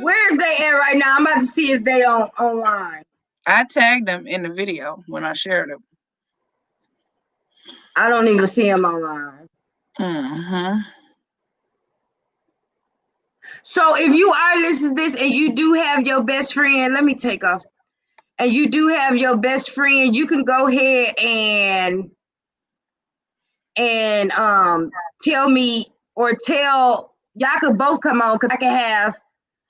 Where's they at right now? I'm about to see if they online. I tagged them in the video when I shared them. I don't even see them online. Mm-hmm. So if you are listening to this and you do have your best friend, let me take off. And you do have your best friend, you can go ahead and tell me or tell y'all could both come on because I can have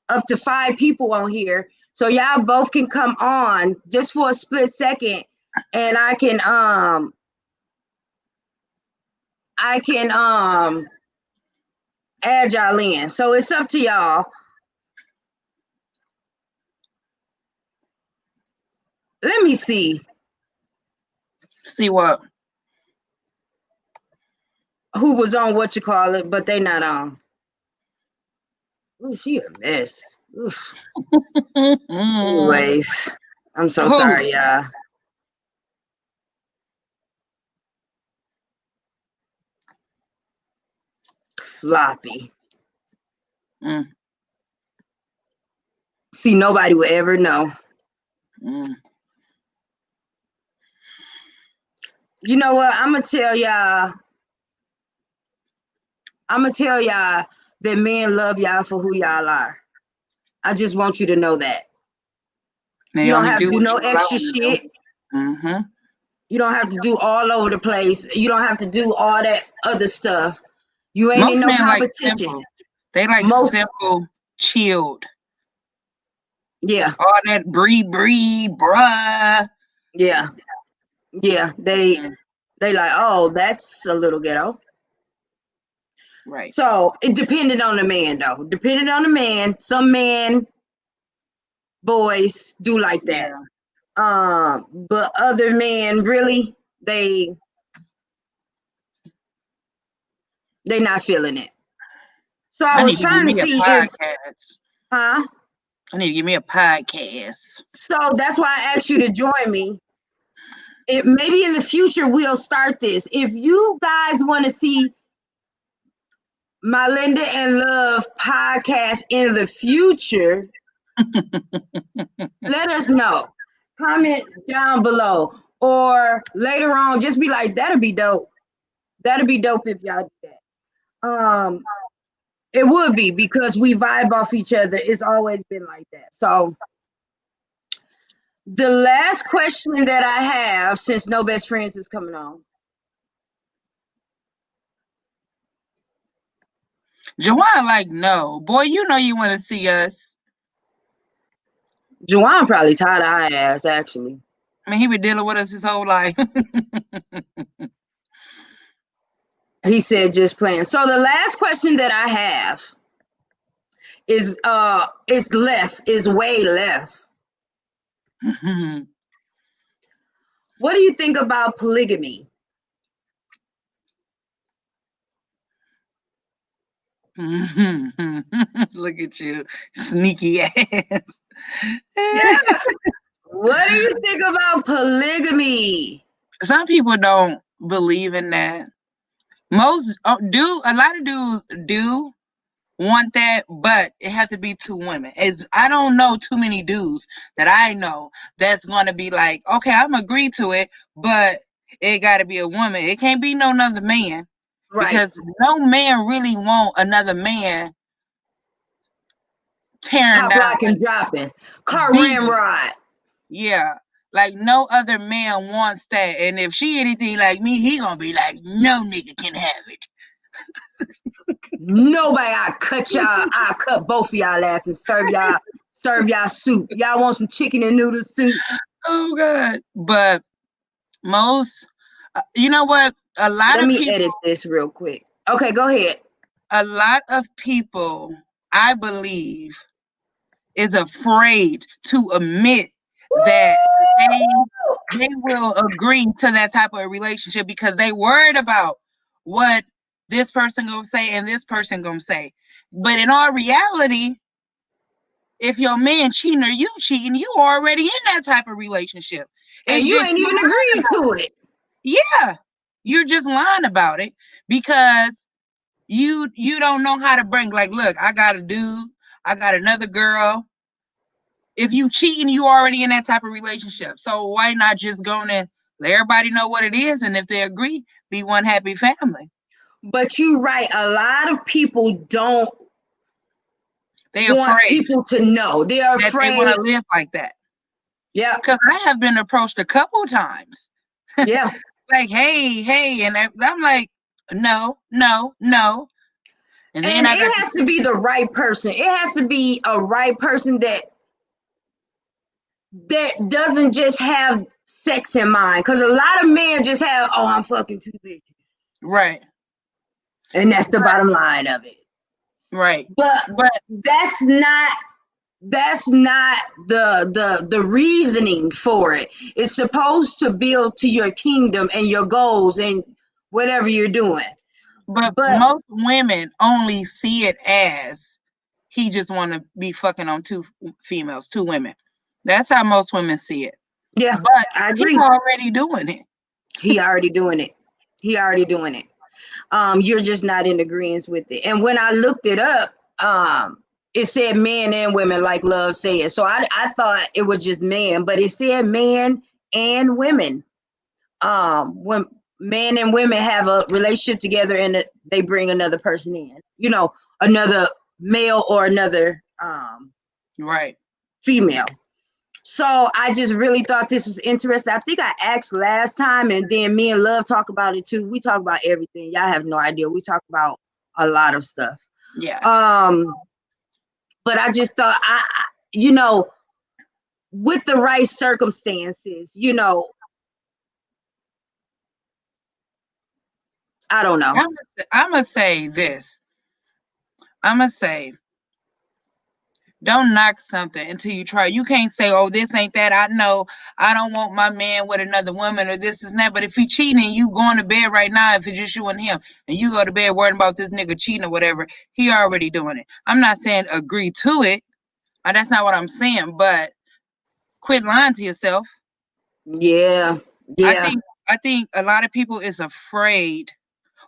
up to 5 people on here. So y'all both can come on just for a split second and I can add y'all in. So it's up to y'all. Let me see. See what? Who was on what you call it, but they not on. Ooh, she a mess. Oof. Anyways, I'm so sorry, y'all. Floppy. Mm. See, nobody will ever know. Mm. You know what? I'm gonna tell y'all that men love y'all for who y'all are. I just want you to know that. They You don't only have to do what no you allow extra them to shit. do. Mm-hmm. You don't have to do all over the place. You don't have to do all that other stuff. You ain't in Most no men like competition. simple. They like Most, simple, chilled. yeah, All that breathe, bruh. yeah, yeah. They like, oh, that's a little ghetto. Right. So it depended on the man, though. Depending on the man, some men, boys do like that. Yeah. But other men, really, they not feeling it. So I I need was to give trying to me a see if, podcast. huh? I need to give me a podcast. So that's why I asked you to join me. Maybe in the future we'll start this. If you guys want to see my Linda and Love podcast in the future, let us know. Comment down below. Or later on, just be like, that'll be dope. That'll be dope if y'all do that. It would be because we vibe off each other. It's always been like that. So the last question that I have, since No Best Friends is coming on. Jawan like, no. Boy, you know you want to see us. Juwan probably tired of our ass, actually. I mean, he been dealing with us his whole life. He said just playing. So the last question that I have is way left. What do you think about polygamy? Look at you, sneaky ass. What do you think about polygamy? Some people don't believe in that. Most a lot of dudes do want that, but it has to be 2 women. I don't know too many dudes that I know that's gonna be like, okay, I'm agree to it, but it got to be a woman. It can't be no other man, Right. because no man really want another man tearing Pop, down, lock, and dropping. Car beating. ramrod. Yeah. Like no other man wants that. And if she anything like me, he gonna be like, no nigga can have it. Nobody, I cut both of y'all ass and serve y'all soup. Y'all want some chicken and noodle soup? Oh God. But most, you know what? A lot Let of me people, edit this real quick. Okay, go ahead. I believe, is afraid to admit that they Woo! they will agree to that type of relationship because they worried about what this person gonna say and this person gonna say. But in all reality, if your man cheating or you cheating, you already in that type of relationship. And It's you just ain't you even lying agreeing about to it. it. Yeah, you're just lying about it because you don't know how to bring. Like, look, I got a dude, I got another girl. If you cheating, you already in that type of relationship. So why not just go and let everybody know what it is, and if they agree, be one happy family. But you're right. A lot of people don't They want afraid people to know. They're that they want afraid. to live like that. Yeah, Because I have been approached a couple times, yeah. like, hey, and I'm like, no, no, no. And then And I got it has to be the right person. It has to be a right person that doesn't just have sex in mind. Because a lot of men just have, oh, I'm fucking two bitches. right, And that's the but, bottom line of it. right, But but that's not the reasoning for it. It's supposed to build to your kingdom and your goals and whatever you're doing. but But most women only see it as he just want to be fucking on two females, two women. That's how most women see it. yeah, But I he agree. already doing it. He already doing it. He already doing it. You're just not in agreement with it. And when I looked it up, it said men and women, like Love said. So I thought it was just men, but it said men and women. When men and women have a relationship together and they bring another person in, another male or another Right. female. So I just really thought this was interesting. I think I asked last time, and then me and Love talk about it too. We talk about everything. Y'all have no idea. We talk about a lot of stuff. Yeah. But I just thought you know, with the right circumstances, I don't know. I'm gonna say this. I'm gonna say, don't knock something until you try. You can't say, "Oh, this ain't that." I know I don't want my man with another woman or this is that. But if he cheating, you going to bed right now. If it's just you and him, and you go to bed worrying about this nigga cheating or whatever, he already doing it. I'm not saying agree to it. That's not what I'm saying. But quit lying to yourself. Yeah, I yeah. think I think a lot of people is afraid.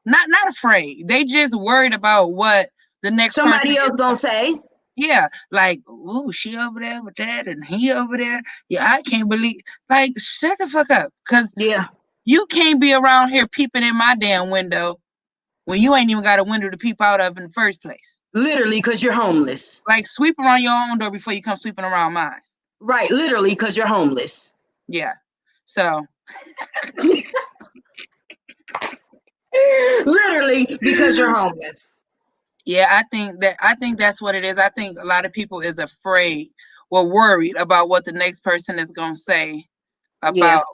Not afraid. They just worried about what the next person Somebody is. else gonna say, Yeah, like, ooh, she over there with that and he over there. Yeah, I can't believe. Like, shut the fuck up, cause yeah, you can't be around here peeping in my damn window when you ain't even got a window to peep out of in the first place. literally, because you're homeless. Like, sweep around your own door before you come sweeping around mine. Right, literally, because you're homeless. Yeah. So Literally, because you're homeless. yeah, I think that's what it is. I think a lot of people is afraid or worried about what the next person is gonna say Yeah, about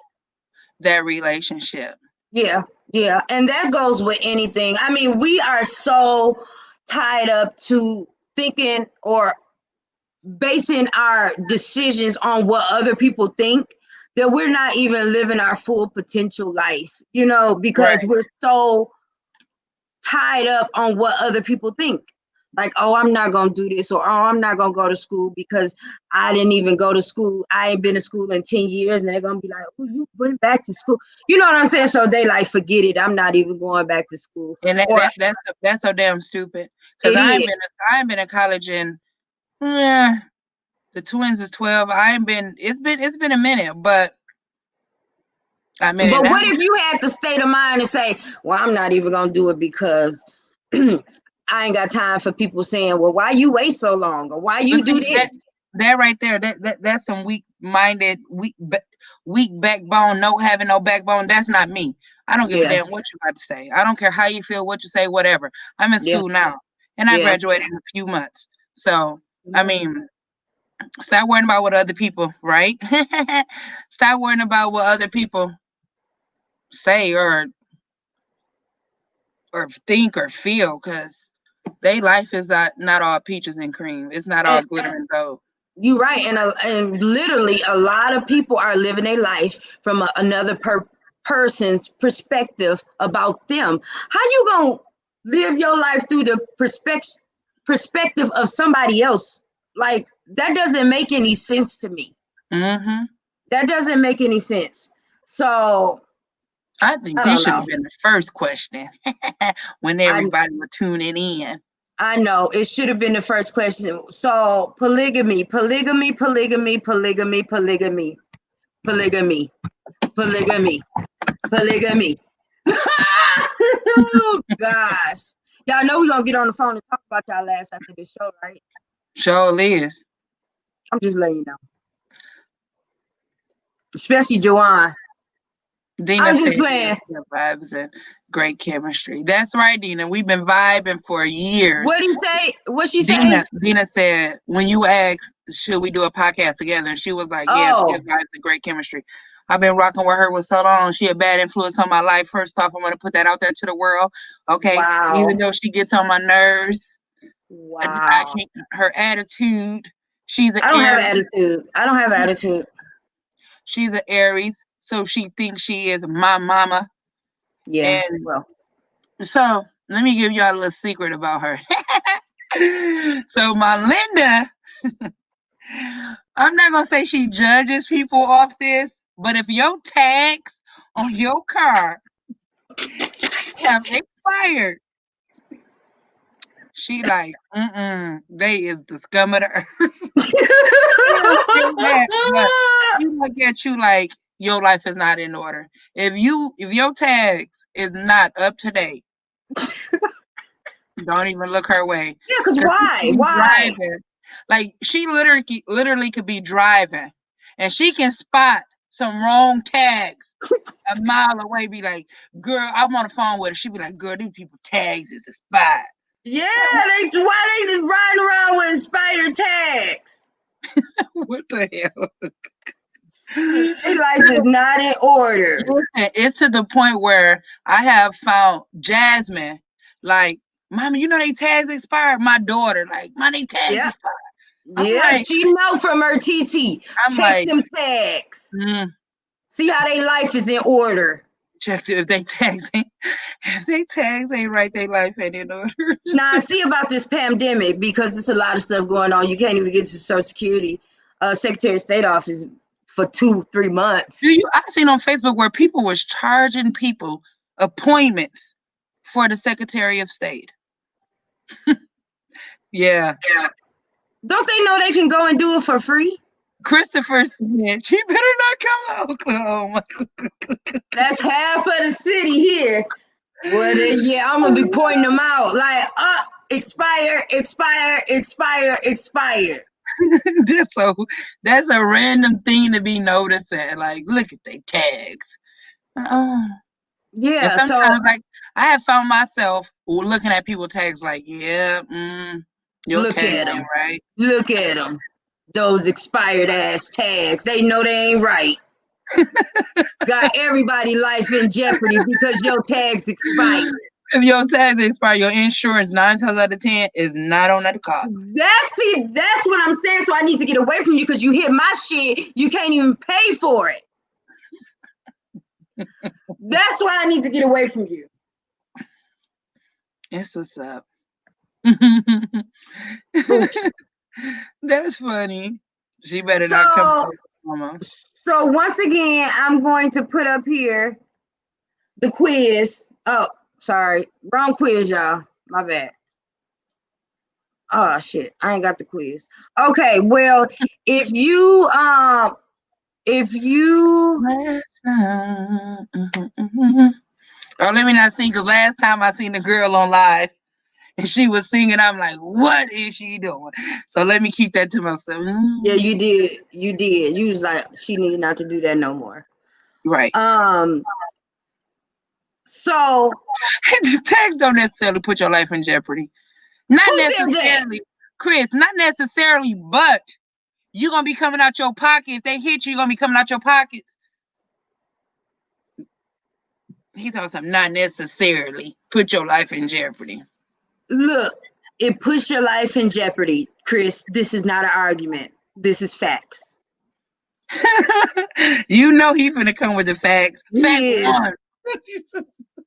that relationship. yeah, yeah. And that goes with anything. I mean, we are so tied up to thinking or basing our decisions on what other people think that we're not even living our full potential life, because Right. we're so tied up on what other people think. Like, oh, I'm not gonna do this, or oh, I'm not gonna go to school because I didn't even go to school. I ain't been to school in 10 years, and they're gonna be like, oh, you went back to school. You know what I'm saying? So they like, forget it. I'm not even going back to school. And Or that's so damn stupid. Cause it is. I ain't been in college in the twins is 12. I ain't been it's been a minute, but I mean But now. what if you had the state of mind and say, well, I'm not even gonna do it because I ain't got time for people saying, well, why you wait so long, or why But you do see this? that right there, that's some weak backbone, no having no backbone. That's not me. I don't give a Yeah, damn what you got to say. I don't care how you feel, what you say, whatever. I'm in yeah, school now, and I yeah. graduated in a few months. So I mean, Stop worrying about what other people, right? Stop worrying about what other people say or think or feel, because their life is not all peaches and cream. It's not all And glitter and gold. you're right, and literally a lot of people are living their life from another person's perspective about them. How you gonna live your life through the perspective of somebody else? Like, that doesn't make any sense to me. Mm-hmm. That doesn't make any sense. So I think I this don't should have know. been the first question when I everybody was tuning in. I know it should have been the first question. So polygamy, polygamy, polygamy, polygamy, polygamy, polygamy, polygamy, polygamy. Oh gosh. Y'all know we're gonna get on the phone and talk about y'all last after this show, right? Sure is. I'm just letting you know. Especially Joanne. Dina I'm said just playing. vibes and great chemistry. That's right, Dina. We've been vibing for years. What do you say? What she say? Dina said, when you asked, should we do a podcast together? And she was like, yes, Oh, good vibes and great chemistry. I've been rocking with her with so long. She a bad influence on my life. First off, I'm going to put that out there to the world. Okay. wow. Even though she gets on my nerves, I Wow. can't, her attitude, she's an I don't have Aries. an attitude. I don't have an attitude. She's an Aries. So she thinks she is my mama. Yeah. And Well, so let me give y'all a little secret about her. So my Linda, I'm not gonna say she judges people off this, but if your tags on your car have expired, she like, they is the scum of the earth. But she look at you like your life is not in order. If your tags is not up to date, don't even look her way. yeah, because why? Why? Driving. Like she literally could be driving and she can spot some wrong tags a mile away, be like, girl, I'm on the phone with her. She be like, girl, these people tags is expired. Yeah, why they riding around with expired tags? What the hell? Their life is not in order. Listen, it's to the point where I have found Jasmine, like, Mama, you know they tags expired. My daughter, like, they tags Yeah. expired. Yeah, like, she know from her TT. I'm Check like, them tags. See how their life is in order. check if they tags ain't right, their life ain't in order. Now, see about this pandemic, because there's a lot of stuff going on. You can't even get to Social Security, Secretary of State office for 2-3 months. I seen on Facebook where people was charging people appointments for the Secretary of State. Yeah. Don't they know they can go and do it for free? Christopher said, she better not come to Oklahoma. That's half of the city here. Well, yeah, I'm gonna be pointing them out like, expire, expire, expire, expire. That's a random thing to be noticing. Like, look at they tags. Oh. Yeah. And sometimes, like, I have found myself looking at people tags like, yeah, your look tag at ain't them. right. Look at them. Those expired ass tags. They know they ain't right. Got everybody life in jeopardy because your tags expired. If your tags expire, your insurance 9 times out of 10 is not on that car. That's what I'm saying. So I need to get away from you because you hit my shit. You can't even pay for it. That's why I need to get away from you. That's what's up. That's funny. She better not come to Mama. So once again, I'm going to put up here the quiz. Oh, sorry. Wrong quiz, y'all. My bad. Oh shit. I ain't got the quiz. Okay, well, if you oh, let me not sing, because last time I seen the girl on live and she was singing, I'm like, what is she doing? So let me keep that to myself. Yeah, you did. You was like, she need not to do that no more. Right. So the tags don't necessarily put your life in jeopardy. Not necessarily, Chris, not necessarily, but you're going to be coming out your pocket. If they hit you, you're going to be coming out your pockets. He told us not necessarily put your life in jeopardy. Look, it puts your life in jeopardy, Chris. This is not an argument. This is facts. You know he's gonna come with the facts. Fact one.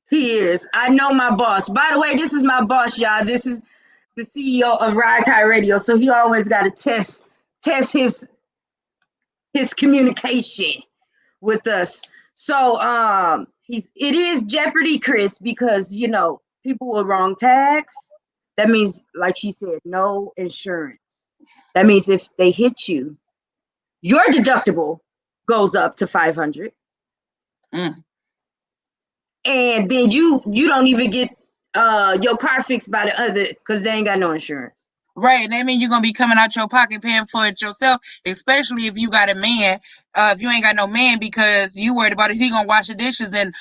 He is. I know my boss. By the way, this is my boss, y'all. This is the CEO of Rise High Radio. So he always got to test his communication with us. So it is jeopardy, Chris, because people with wrong tags. That means, like she said, no insurance. That means if they hit you, your deductible goes up to $500. And then you don't even get your car fixed by the other because they ain't got no insurance. Right, and that means you're gonna be coming out your pocket paying for it yourself, especially if you got a man. If you ain't got no man, because you worried about if he gonna wash the dishes and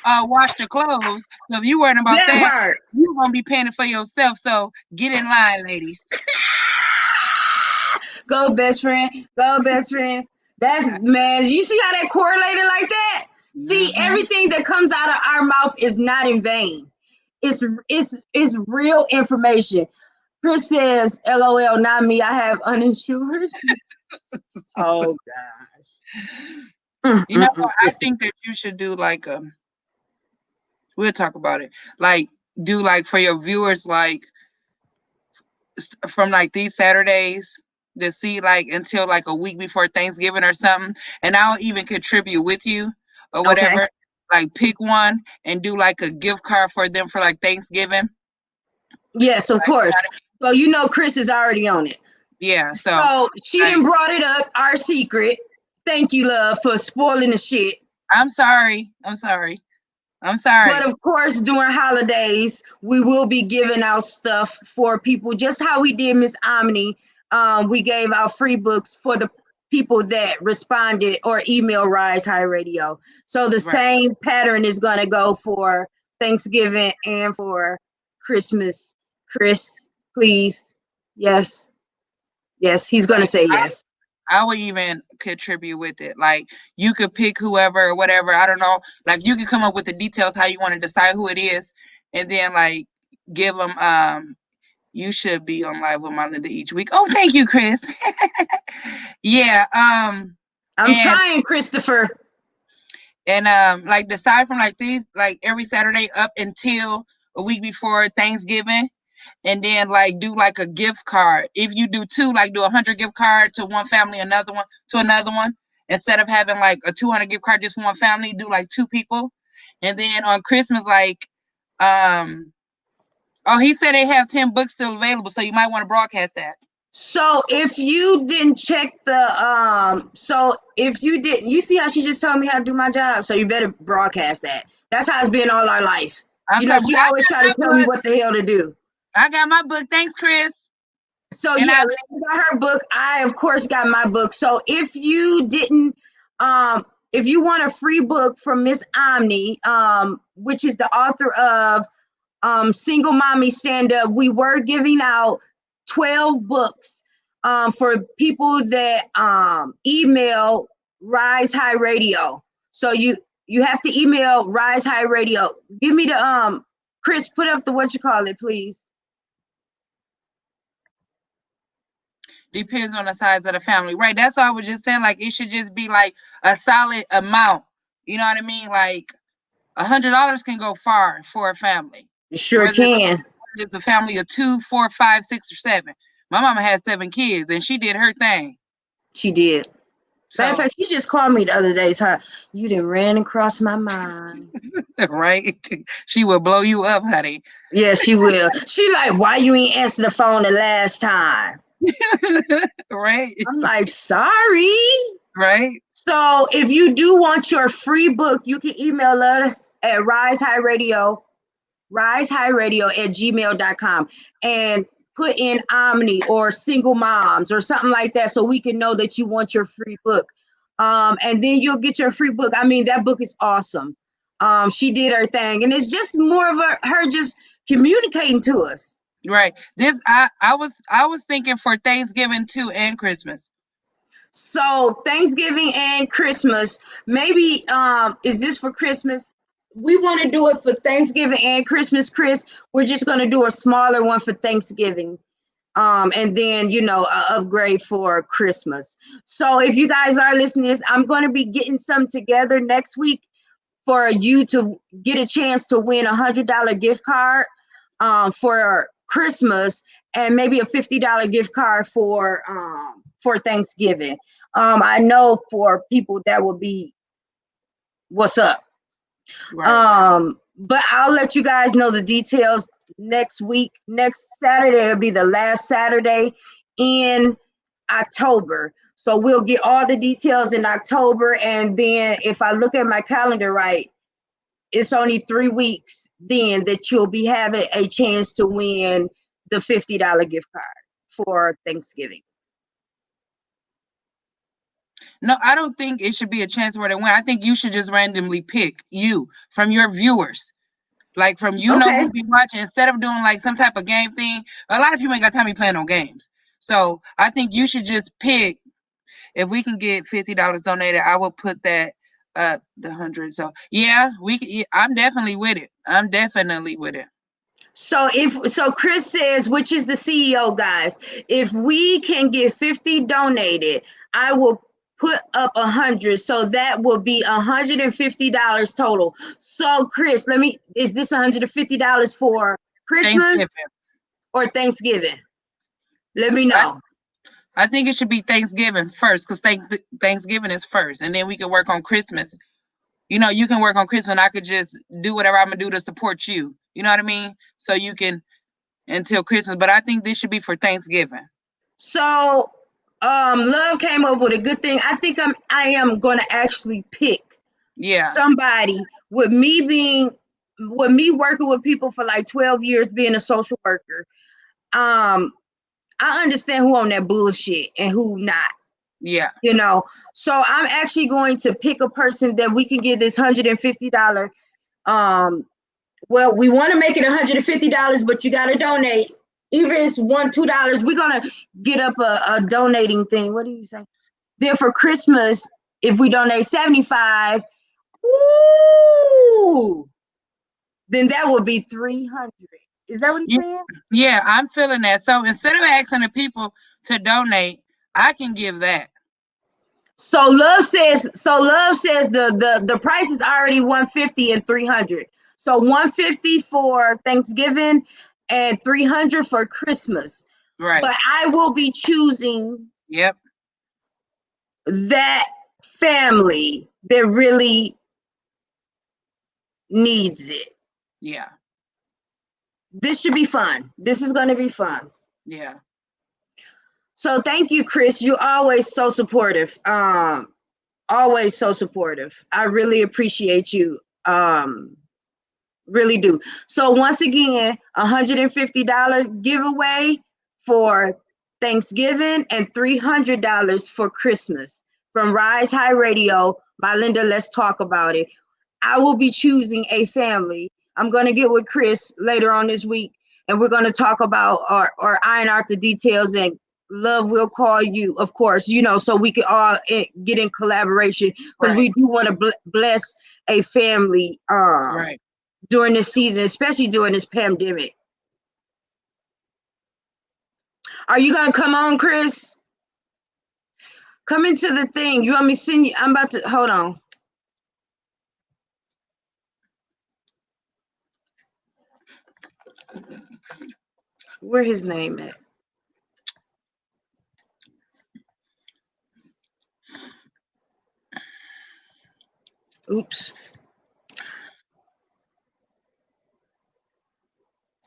wash the clothes. So if you worried about that, you're gonna be paying it for yourself. So get in line, ladies. Go, best friend. Go, best friend. That's, man, you see how that correlated like that? See, everything that comes out of our mouth is not in vain. It's real information. Chris says, LOL, not me. I have uninsured. Oh, gosh. You know what? I think that you should do like we'll talk about it. Like, do like for your viewers, like from like these Saturdays to see like until like a week before Thanksgiving or something. And I'll even contribute with you or whatever. Okay. Like pick one and do like a gift card for them for like Thanksgiving. Yes, of course. So Chris is already on it. Yeah. So she done brought it up, our secret. Thank you, love, for spoiling the shit. I'm sorry. But of course, during holidays, we will be giving out stuff for people, just how we did Miss Omni. We gave out free books for the people that responded or email Rise High Radio. So the same pattern is going to go for Thanksgiving and for Christmas. Chris, please. Yes. Yes, he's going to say yes. I would even contribute with it. Like you could pick whoever or whatever. I don't know. Like you can come up with the details how you want to decide who it is, and then like give them. You should be on live with my Linda each week. Oh, thank you, Chris. Yeah. I'm trying, Christopher. And like decide from like these, like every Saturday up until a week before Thanksgiving. And then like do like a gift card. If you do two, like do 100 gift cards to one family, another one to another one. Instead of having like a 200 gift card just for one family, do like two people. And then on Christmas, like, he said they have 10 books still available, so you might want to broadcast that. So if you didn't check the you see how she just told me how to do my job, so you better broadcast that. That's how it's been all our life. She always try to tell me what the hell to do. I got my book. Thanks, Chris. So and I got her book. I of course got my book. So if you didn't, if you want a free book from Miss Omni, which is the author of Single Mommy Stand Up, we were giving out 12 books for people that email Rise High Radio. So you have to email Rise High Radio. Give me the Chris, put up the please. Depends on the size of the family, right? That's all I was just saying. Like it should just be like a solid amount. You know what I mean? Like $100 can go far for a family. It sure can. It's a family of 2, 4, 5, 6, or 7. My mama had 7 kids, and she did her thing. She did. So, matter of fact, she just called me the other day. You done ran across my mind. Right? She will blow you up, honey. Yeah, she will. She like, why you ain't answer the phone the last time? Right. I'm like, sorry. Right. So if you do want your free book, you can email us at risehighradio@gmail.com and put in Omni or Single Moms or something like that, so we can know that you want your free book. And then you'll get your free book. I mean, that book is awesome. She did her thing, and it's just more of her just communicating to us. Right. I was thinking for Thanksgiving too and Christmas. So Thanksgiving and Christmas, maybe is this for Christmas? We want to do it for Thanksgiving and Christmas, Chris. We're just gonna do a smaller one for Thanksgiving. And then a upgrade for Christmas. So if you guys are listening to this, I'm gonna be getting some together next week for you to get a chance to win $100 gift card for Christmas, and maybe a $50 gift card for Thanksgiving. I know for people that will be what's up. Right. But I'll let you guys know the details next week. Next Saturday will be the last Saturday in October. So we'll get all the details in October. And then if I look at my calendar right, it's only 3 weeks then that you'll be having a chance to win the $50 gift card for Thanksgiving. No, I don't think it should be a chance where they win. I think you should just randomly pick you from your viewers. Like from Okay. who be watching, instead of doing like some type of game thing. A lot of people ain't got time to be playing on games. So I think you should just pick. If we can get $50 donated, I will put that up the 100. So yeah, I'm definitely with it. I'm definitely with it. So Chris says, which is the CEO, guys, if we can get 50 donated, I will put up 100. So that will be $150 total. So Chris, is this $150 for Christmas Thanksgiving. or Thanksgiving? Let me I, know. I think it should be Thanksgiving first, because Thanksgiving is first, and then we can work on Christmas. You can work on Christmas, and I could just do whatever I'm gonna do to support you. You know what I mean? So you can until Christmas, but I think this should be for Thanksgiving. So Love came up with a good thing. I think I am gonna actually pick Yeah, somebody with me working with people for like 12 years, being a social worker. I understand who on that bullshit and who not, yeah, so I'm actually going to pick a person that we can get this $150. Well, we want to make it $150, but you got to donate. Even if it's $2, we're gonna get up a donating thing. What do you say? Then for Christmas, if we donate 75, woo, then that would be 300. Is that what he's yeah, saying? yeah. I'm feeling that. So instead of asking the people to donate, I can give that. So Love says the price is already 150 and 300. So 150 for Thanksgiving and 300 for Christmas. Right. But I will be choosing Yep. that family that really needs it. Yeah. This should be fun. This is going to be fun. Yeah. So thank you, Chris. You're always so supportive. Always so supportive. I really appreciate you. Really do. So once again, $150 giveaway for Thanksgiving and $300 for Christmas from Rise High Radio. My Linda, let's talk about it. I will be choosing a family. I'm going to get with Chris later on this week, and we're going to talk about or iron out the details, and Love will call you, of course, so we can all get in collaboration, because Right. we do want to bless a family Right. during this season, especially during this pandemic. Are you going to come on, Chris? Come into the thing. You want me to send you? I'm about to, hold on. Where his name at? Oops.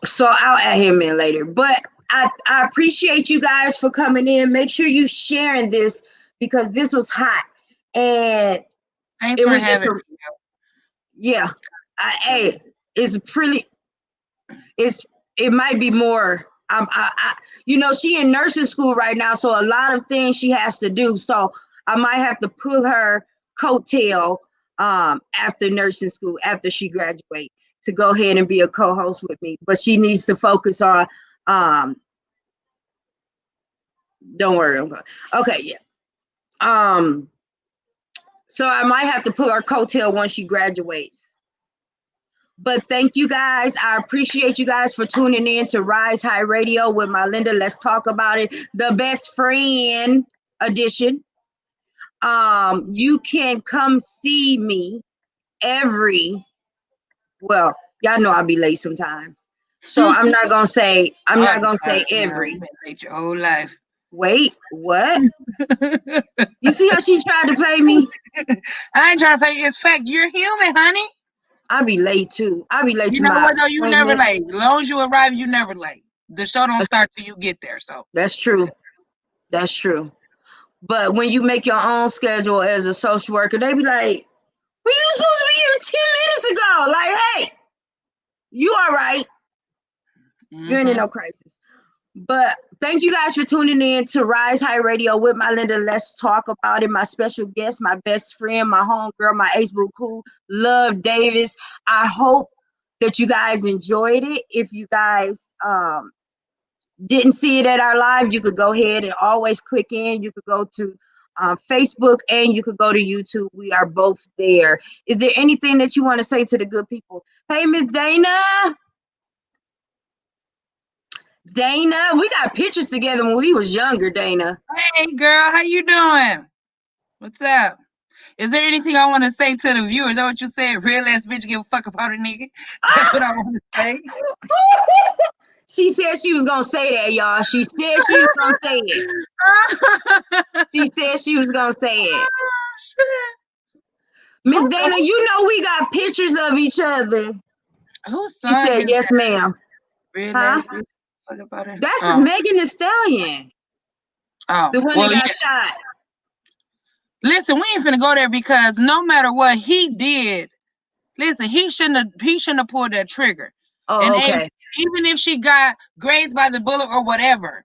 So I'll add him in later. But I appreciate you guys for coming in. Make sure you sharing this, because this was hot. And Thanks it for was just having a, me. yeah. Hey, it's pretty, it might be more. She in nursing school right now, so a lot of things she has to do. So I might have to pull her coattail after nursing school, after she graduates, to go ahead and be a co-host with me. But she needs to focus on Um, don't worry, I'm going. Okay, yeah. So I might have to put her coattail once she graduates. But thank you guys. I appreciate you guys for tuning in to Rise High Radio with my Linda. Let's talk about it. The best friend edition. You can come see me well, y'all know I'll be late sometimes. So I'm not gonna say every. Late your whole life. Wait, what? You see how she tried to play me? I ain't trying to play. It's fact. You're human, honey. I'll be late too. I'll be late. You know what though? You never late. As long as you arrive, you never late. The show don't start till you get there. So that's true. That's true. But when you make your own schedule as a social worker, they be like, "Well, you supposed to be here 10 minutes ago." Like, hey, you all right? You ain't in no crisis. But thank you guys for tuning in to Rise High Radio with my Linda. Let's talk about it. My special guest, my best friend, my homegirl, my ace boo cool, Love Davis. I hope that you guys enjoyed it. If you guys didn't see it at our live, you could go ahead and always click in. You could go to Facebook and you could go to YouTube. We are both there. Is there anything that you want to say to the good people? Hey, Miss Dana. Dana, we got pictures together when we was younger, Dana. Hey, girl, how you doing? What's up? Is there anything I want to say to the viewers? Is that what you said? Real ass bitch give a fuck about a nigga? That's what I want to say. She said she was going to say that, y'all. She said she was going to say it. She said she was going to say it. Oh, Miss Dana, you know we got pictures of each other. Whose son? She said, yes, ma'am. Huh? About it? That's Megan Thee Stallion. Oh, the one that got shot. Listen, we ain't finna go there because no matter what he did, listen, he shouldn't have pulled that trigger. Oh, and okay. Even if she got grazed by the bullet or whatever,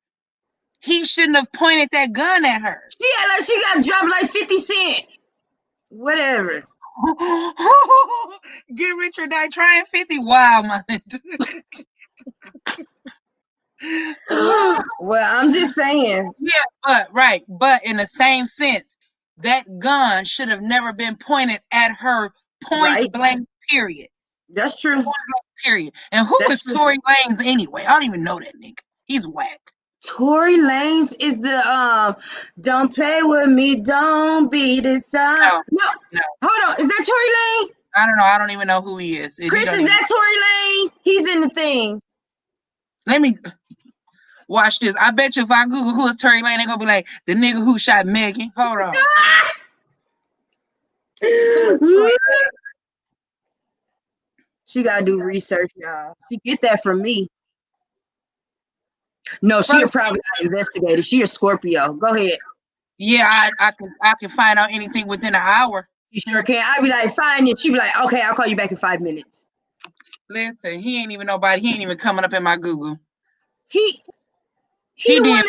he shouldn't have pointed that gun at her. Yeah, like she got dropped like 50 Cent. Whatever. Get rich or die trying 50. Wow, man. Well, I'm just saying. Yeah, but in the same sense, that gun should have never been pointed at her point blank, period. That's true. Point blank, period. And who is Tory Lanez anyway? I don't even know that nigga. He's whack. Tory Lanez is the don't play with me, don't be dishonest. No. Hold on. Is that Tory Lanez? I don't know. I don't even know who he is. Chris, is that Tory Lanez? He's in the thing. Let me watch this. I bet you if I Google who is Tory Lanez, they're gonna be like the nigga who shot Megan. Hold on. She gotta do research, y'all. She get that from me. No, she probably not investigated. She a Scorpio. Go ahead. Yeah, I can find out anything within an hour. You sure can. I'd be like, fine. And she'd be like, okay, I'll call you back in 5 minutes. Listen, he ain't even nobody. He ain't even coming up in my Google. He did.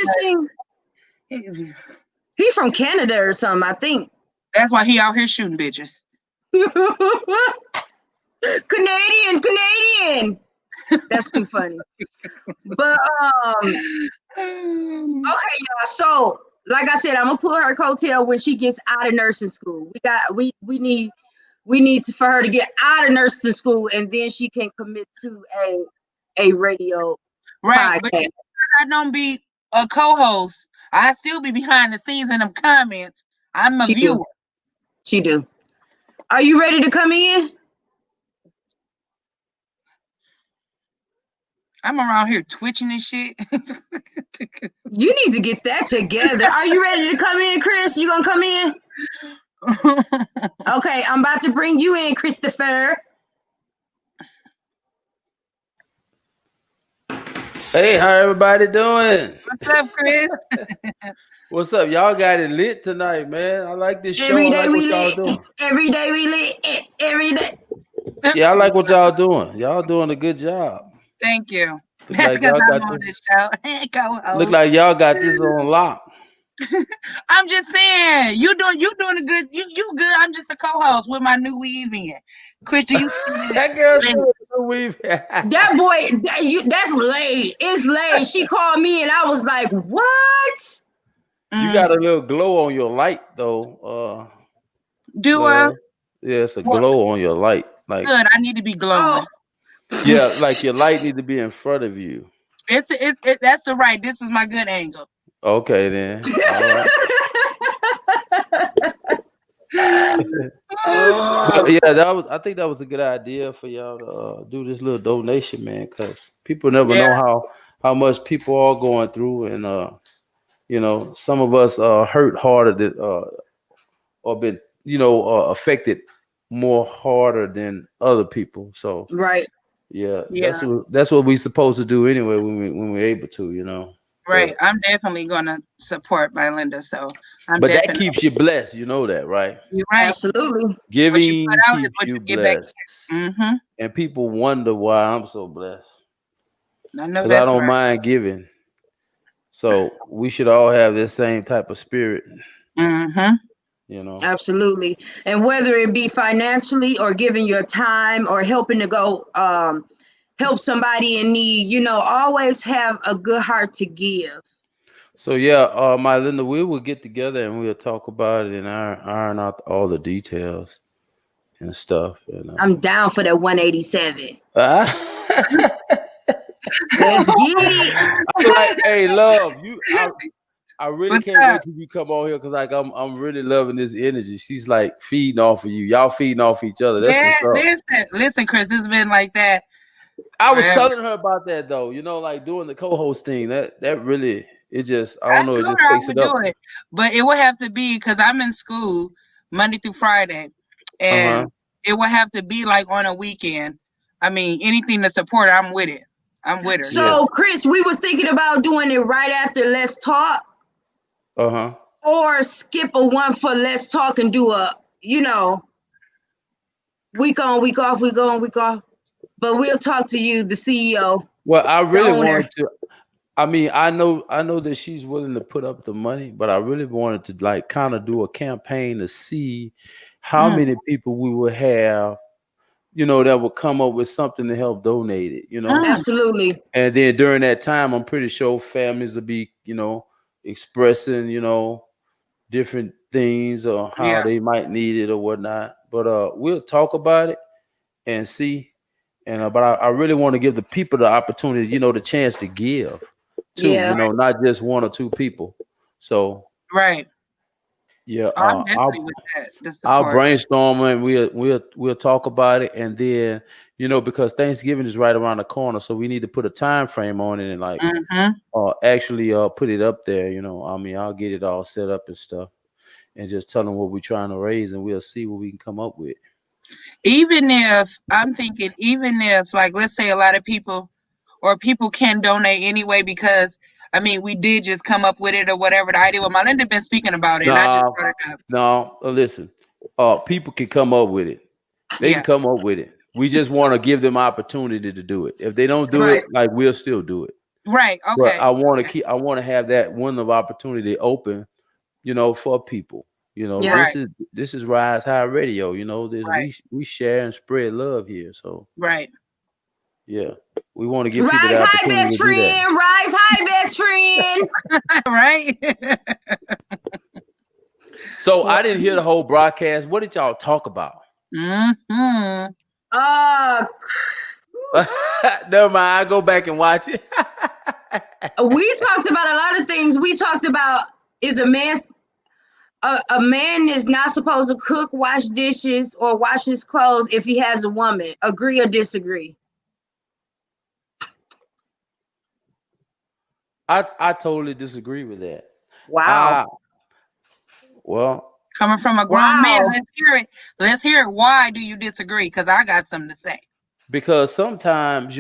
He from Canada or something, I think. That's why he out here shooting bitches. Canadian. That's too funny. But okay, y'all. So, like I said, I'm gonna put her coattail when she gets out of nursing school. We need for her to get out of nursing school, and then she can commit to a radio podcast. But if I don't be a co-host, I still be behind the scenes in them comments. I'm a viewer. She do. Are you ready to come in? I'm around here twitching and shit. You need to get that together. Are you ready to come in, Chris? You gonna come in? Okay, I'm about to bring you in, Christopher. Hey, how everybody doing? What's up, Chris? What's up? Y'all got it lit tonight, man. I like this show. I like what y'all doing. Every day we lit. Every day. Yeah, I like what y'all doing. Y'all doing a good job. Thank you. That's because I'm on this show. Look like y'all got this on lock. I'm just saying, you doing a good. You I'm good. I'm just a co-host with my new weave in. Chris, do you see this? That girl Link. said we've That boy, that's late. It's late. She called me and I was like, what? You got a little glow on your light though. Do I? Love. Yeah, it's a What? glow on your light. Like, Good. I need to be glowing. Oh, yeah, like your light need to be in front of you. That's the right. This is my good angle. Okay, then. All right. But yeah, I think that was a good idea for y'all to do this little donation, man, because people never Yeah. know how much people are going through, and some of us are hurt harder than or been affected more harder than other people. So right. yeah, Yeah. that's what we supposed to do anyway when we're able to. Right. But I'm definitely gonna support my Linda. So I'm but that definitely. keeps you blessed, you know that, right? You're right. Absolutely. What you Giving put out is keeps what you you get back blessed. in. Mm-hmm. And people wonder why I'm so blessed. I know Because I that's don't right. mind giving. So we should all have this same type of spirit, Mm-hmm. you know. Absolutely. And whether it be financially or giving your time or helping to go help somebody in need, always have a good heart to give. So yeah, my Linda, we will get together and we'll talk about it and iron out all the details and stuff. And I'm down for that 187. I Let's get it. like, hey, love you. I really What's can't up? wait till you come on here because like I'm really loving this energy. She's like feeding off of you. Y'all feeding off each other. That's Yeah, what's up. listen, Chris. It's been like that I was forever. telling her about that though. Like doing the co-host thing. That really it just I I don't know. It told just her I takes it would up. do it, but it would have to be because I'm in school Monday through Friday, Uh-huh. and it would have to be like on a weekend. I mean, anything to support her, I'm with it. I'm with her. Yeah. So, Chris, we was thinking about doing it right after Let's Talk Uh-huh. or skip a one for Let's Talk and do a, week on, week off, week on, week off. But we'll talk to you, the CEO, Well, I the really owner. wanted to. I mean, I know that she's willing to put up the money, but I really wanted to like kind of do a campaign to see how Mm, many people we would have, that would come up with something to help donate it. mm, Absolutely. And then during that time, I'm pretty sure families will be, expressing, different things or how yeah, they might need it or whatnot. But we'll talk about it and see. And but I really want to give the people the opportunity, the chance to give too, Yeah. not just one or two people. So right. yeah, Oh, I'm definitely with that. The I'll support. brainstorm and we'll talk about it, and then because Thanksgiving is right around the corner, so we need to put a time frame on it and like Mm-hmm. actually put it up there. I mean, I'll get it all set up and stuff, and just tell them what we're trying to raise, and we'll see what we can come up with. Even if I'm thinking, even if like let's say a lot of people or people can donate anyway, because I mean we did just come up with it or whatever the idea. Well, my Linda been speaking about it, and I just No, brought it up. no, listen. People can come up with it. They can Yeah. come up with it. We just want to give them opportunity to do it. If they don't do Right. it, like we'll still do it. Right. But Okay. I want to Okay. keep. I want to have that window of opportunity open. For people. Yeah. This Right. is Rise High Radio. This Right. we share and spread love here. So Right. yeah, we want to give people the Rise high, opportunity best to do that. friend. Rise high, best friend. Right. So Well, I didn't hear the whole broadcast. What did y'all talk about? mm-hmm. Uh, Never mind. I go back and watch it. we talked about a lot of things. We talked about is a man is not supposed to cook, wash dishes, or wash his clothes if he has a woman. Agree or disagree? I totally disagree with that. Wow. I well, Coming from a grown man, Wow. let's hear it. Let's hear it. Why do you disagree? Because I got something to say. because sometimes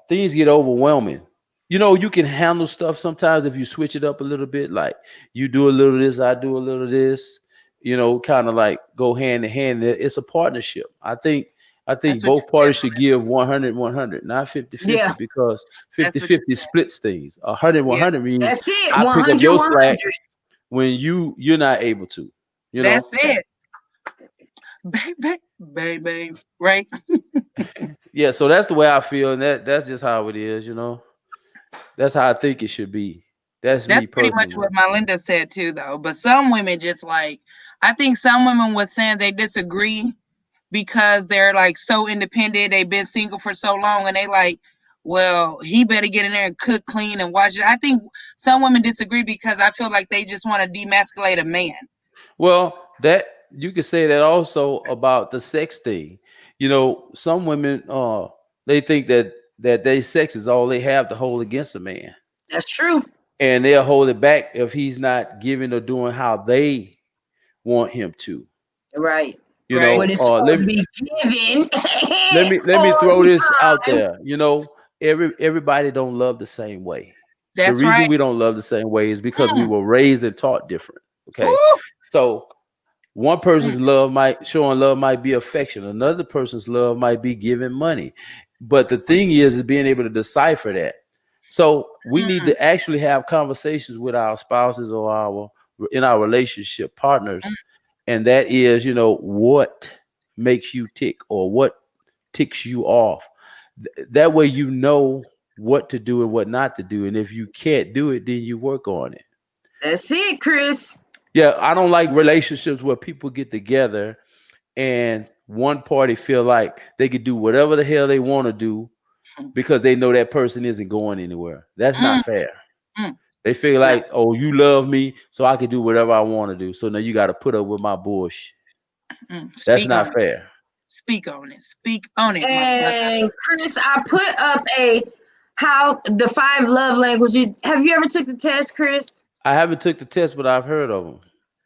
things get overwhelming. You can handle stuff sometimes if you switch it up a little bit. Like you do a little of this, I do a little of this. Kind of like go hand in hand. It's a partnership. I think That's what you both said. parties should give 100, not 50-50, Yeah, because That's what you 50-50 said. splits things. 100, Yeah. 100 means that's it. I pick up 100, your slack 100. when you're not able to. You That's know? it. Bang, bang, bang, bang. Right? Yeah, so that's the way I feel, and that's just how it is, you know. That's how I think it should be. That's That's me pretty much personally. what Melinda said too, though. But some women just like, I think some women was saying they disagree because they're like so independent. They've been single for so long, and they like, well, he better get in there and cook, clean, and watch it. I think some women disagree because I feel like they just want to demasculate a man. Well, that you could say that also about the sex thing. You know, some women they think that they sex is all they have to hold against a man. That's true. And they'll hold it back if he's not giving or doing how they want him to. Right. You Right? When know, it's supposed to be given let me all throw the this out time. there. You know, everybody don't love the same way. The That's reason right. we don't love the same way is because we Mm. were raised and taught different. Okay, Woo. so one Mm, person's showing love might be affection. Another person's love might be giving money. But the thing is being able to decipher that. So we need mm, to actually have conversations with our spouses or our in our relationship partners, mm, and that is, you know, what makes you tick or what ticks you off. That way you know what to do and what not to do. And if you can't do it, then you work on it. That's it, Chris. Yeah, I don't like relationships where people get together and one party feel like they could do whatever the hell they want to do because they know that person isn't going anywhere. That's mm, not fair. mm, They feel No, like, oh, you love me, so I can do whatever I want to do. So now you got to put up with my bullshit. That's Speak on not it. fair. Speak on it. Speak on it, my brother. and Chris, I put up a how the 5 love languages. Have you ever took the test, Chris? I haven't took the test, but I've heard of them.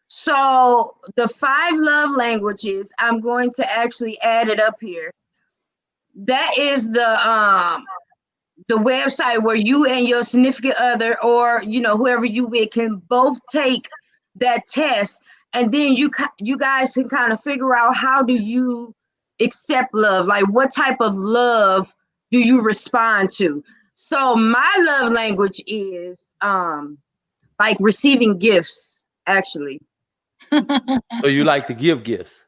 So the 5 love languages, I'm going to actually add it up here. That is the website where you and your significant other or whoever you with can both take that test, and then you guys can kind of figure out how do you accept love, like what type of love do you respond to. So my love language is like receiving gifts, actually. So you like to give gifts.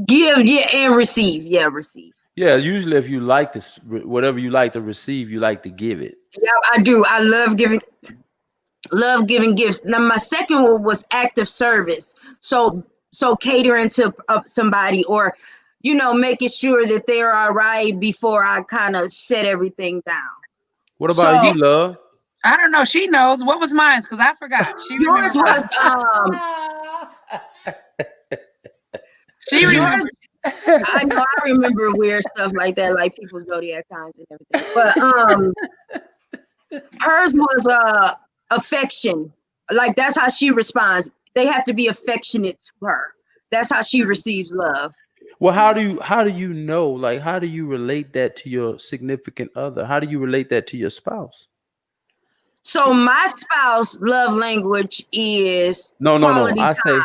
Give, yeah, and receive, yeah, receive. Yeah, usually if you like this, whatever you like to receive, you like to give it. Yeah, I do. I love giving gifts. Now my second one was active service. So catering to somebody, or making sure that they're all right before I kind of shut everything down. What about So you, love? I don't know. She knows. What was mine? Because I forgot. She remembered yours was mine. She yours. remembered. I know I remember weird stuff like that, like people's zodiac signs and everything. But hers was affection. Like that's how she responds. They have to be affectionate to her. That's how she receives love. Well, how do you know? Like, how do you relate that to your significant other? How do you relate that to your spouse? So my spouse love language is No, no, no. quality time.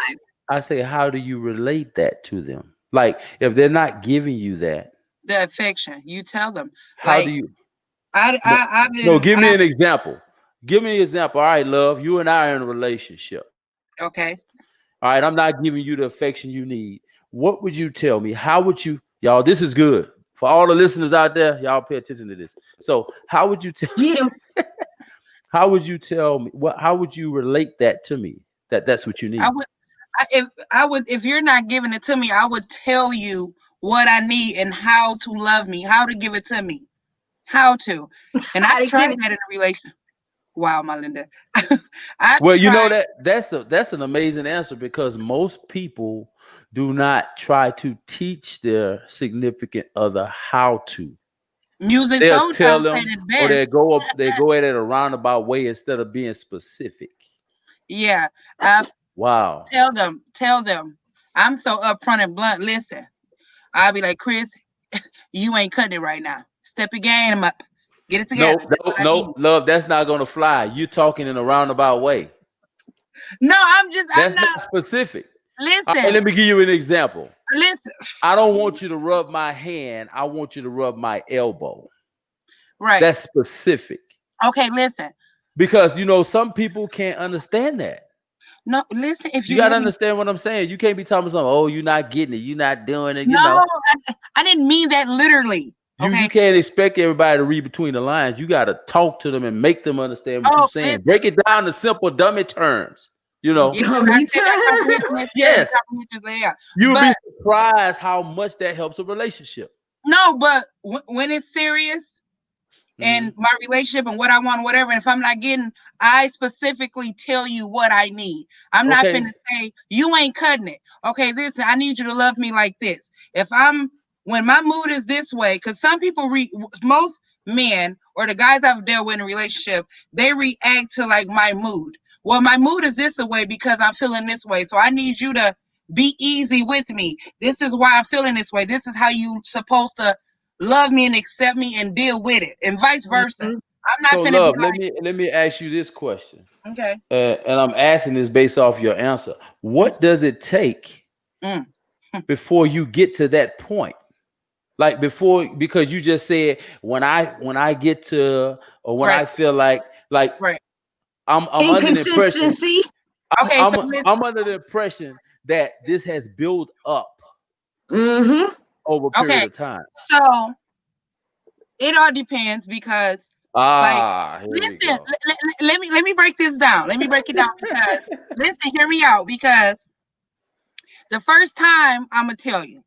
I say, how do you relate that to them? Like, if they're not giving you that, The affection. You tell them. how do Like you? I No, I I've no. been Give me I an example. Give me an example. All right, love. You and I are in a relationship. okay. All right, I'm not giving you the affection you need. What would you tell me? How would you, y'all? This is good for all the listeners out there. Y'all pay attention to this. So, how would you tell? Get him. How would you tell me? What? How would you relate that to me? That's what you I need. would if you're not giving it to me, I would tell you what I need and how to love me, how to give it to me. How to. And How I've to give tried it. that in a relationship. Wow, my Linda. I've Well, you know tried. that's an amazing answer because most people do not try to teach their significant other how to. Music They'll Soul tell Child said them, it or best. they go at it a roundabout way instead of being specific. Yeah. I Wow. tell them. I'm so upfront and blunt. Listen, I'll be like, Chris, you ain't cutting it right now. Step your game up. Get it No, together. That's no, what I no, need. love. That's not gonna fly. You talking in a roundabout way. No, I'm That's not. not specific. All right, Listen, let me give you an example. listen. I don't want you to rub my hand. I want you to rub my elbow. Right. That's specific Okay, listen. because you know some people can't understand that. No, listen, if You you got to let me. understand what I'm saying. You can't be telling me something. Oh, you're not getting it. You're not doing it. You No, know. I didn't mean that literally. You Okay. can't expect everybody to read between the lines. You got to talk to them and make them understand what you're Oh, saying. listen. Break it down to simple dummy terms. You know. Yes, I Dummy said that time. comprehension necessary. The Yes. comprehension is there. You'll be But surprised how much that helps a relationship. no, but when it's serious Mm-hmm. and my relationship and what I want, whatever, and if I'm not getting, I specifically tell you what I need. I'm not Okay. finna say you ain't cutting it. Okay, listen, I need you to love me like this. If I'm when my mood is this way, because some people most men or the guys I've dealt with in a relationship, they react to like my mood. Well, my mood is this way because I'm feeling this way. So I need you to be easy with me. This is why I'm feeling this way. This is how you supposed to love me and accept me and deal with it, and vice versa. Mhm. I'm not So, finna be love, let me ask you this question, like, okay, and I'm asking this based off your answer. What does it take mm, before you get to that point? Like before, because you just said when I get to, or when right, I feel like right. I'm under the impression Inconsistency. I'm Okay, so I'm I'm under the impression that this has built up Mm-hmm. over a period okay, of time. so it all depends because, like, Here we listen, go. let me break this down. Let me break it down because, listen, hear me out because the first time I'm gonna tell you,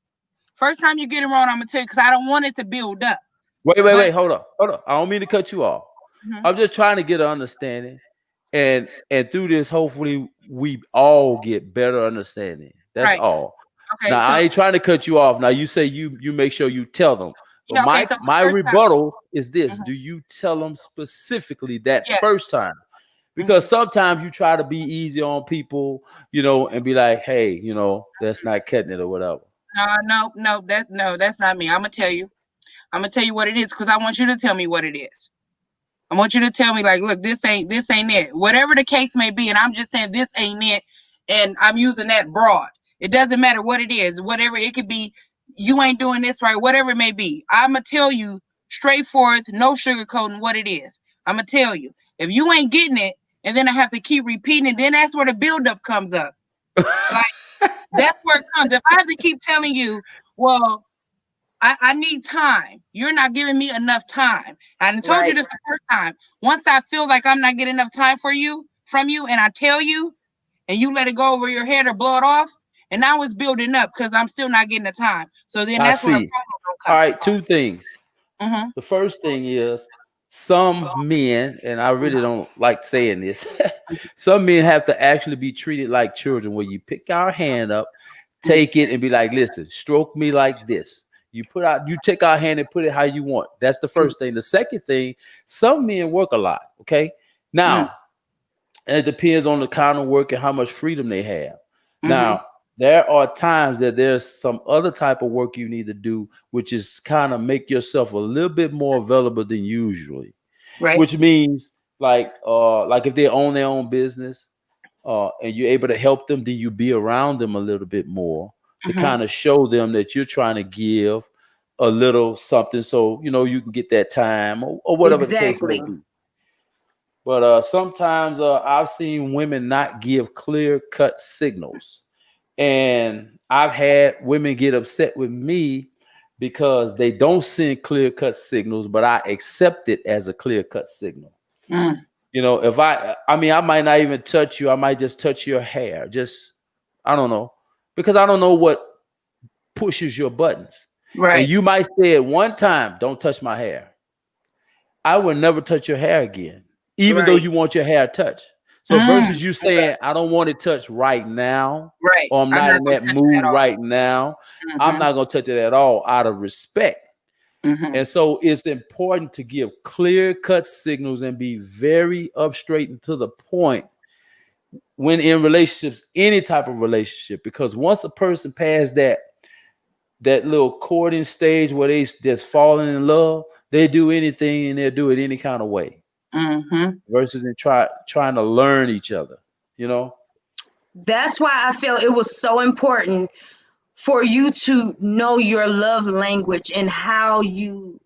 first time you get it wrong, I'm gonna tell you because I don't want it to build up. Wait, But hold up. I don't mean to cut you off. mhm, I'm just trying to get an understanding, and through this, hopefully, we all get better understanding. That's right, all. okay, Now, so I ain't trying to cut you off. Now, you say you make sure you tell them. But yeah, okay, my so the my first time, rebuttal is this: mhm, do you tell them specifically that yes, first time? Because mhm. sometimes you try to be easy on people, and be like, hey, that's not cutting it or whatever. No, that's not me. I'm gonna tell you. I'm gonna tell you what it is because I want you to tell me what it is. I want you to tell me like, look, this ain't it. Whatever the case may be, and I'm just saying this ain't it, and I'm using that broad. It doesn't matter what it is, whatever it could be. You ain't doing this right, whatever it may be. I'm gonna tell you straightforward, no sugarcoating what it is. I'm gonna tell you. If you ain't getting it, and then I have to keep repeating it, then that's where the buildup comes up. Like that's where it comes. If I have to keep telling you, well, I need time. You're not giving me enough time. I done told you Right. this the first time. Once I feel like I'm not getting enough time from you, and I tell you, and you let it go over your head or blow it off, and now it's building up because I'm still not getting the time. So then I that's where a see. problem will All come. right, two things. Mm-hmm. The first thing is some men, and I really don't like saying this, some men have to actually be treated like children, where you pick our hand up, take it, and be like, listen, stroke me like this. You take our hand and put it how you want. That's the first thing. The second thing, some men work a lot. Okay. Now, and it depends on the kind of work and how much freedom they have. Mm-hmm. Now, there are times that there's some other type of work you need to do, which is kind of make yourself a little bit more available than usually. Right. Which means like if they own their own business, and you're able to help them, then you be around them a little bit more to Mm-hmm. kind of show them that you're trying to give a little something, so you can get that time, or whatever the case may Exactly. be. But sometimes I've seen women not give clear cut signals. And I've had women get upset with me because they don't send clear cut signals, but I accept it as a clear cut signal. Mm. If I mean, I might not even touch you, I might just touch your hair. Just, I don't know, because I don't know what pushes your buttons. And Right. you might say it one time, don't touch my hair. I would never touch your hair again, even though Right. you want your hair touched. So Mm. versus you Okay. saying, I don't want it touched right now, Right. or I'm I'm not not in gonna that touch it at mood all. right now, I'm Mm-hmm. not going to touch it at all out of respect. Mm-hmm. And so it's important to give clear cut signals and be very up straight and to the point when in relationships, any type of relationship, because once a person passed that little courting stage where they just falling in love, they do anything and they'll do it any kind of way Mm-hmm. versus in trying to learn each other, you know? That's why I feel it was so important for you to know your love language and how you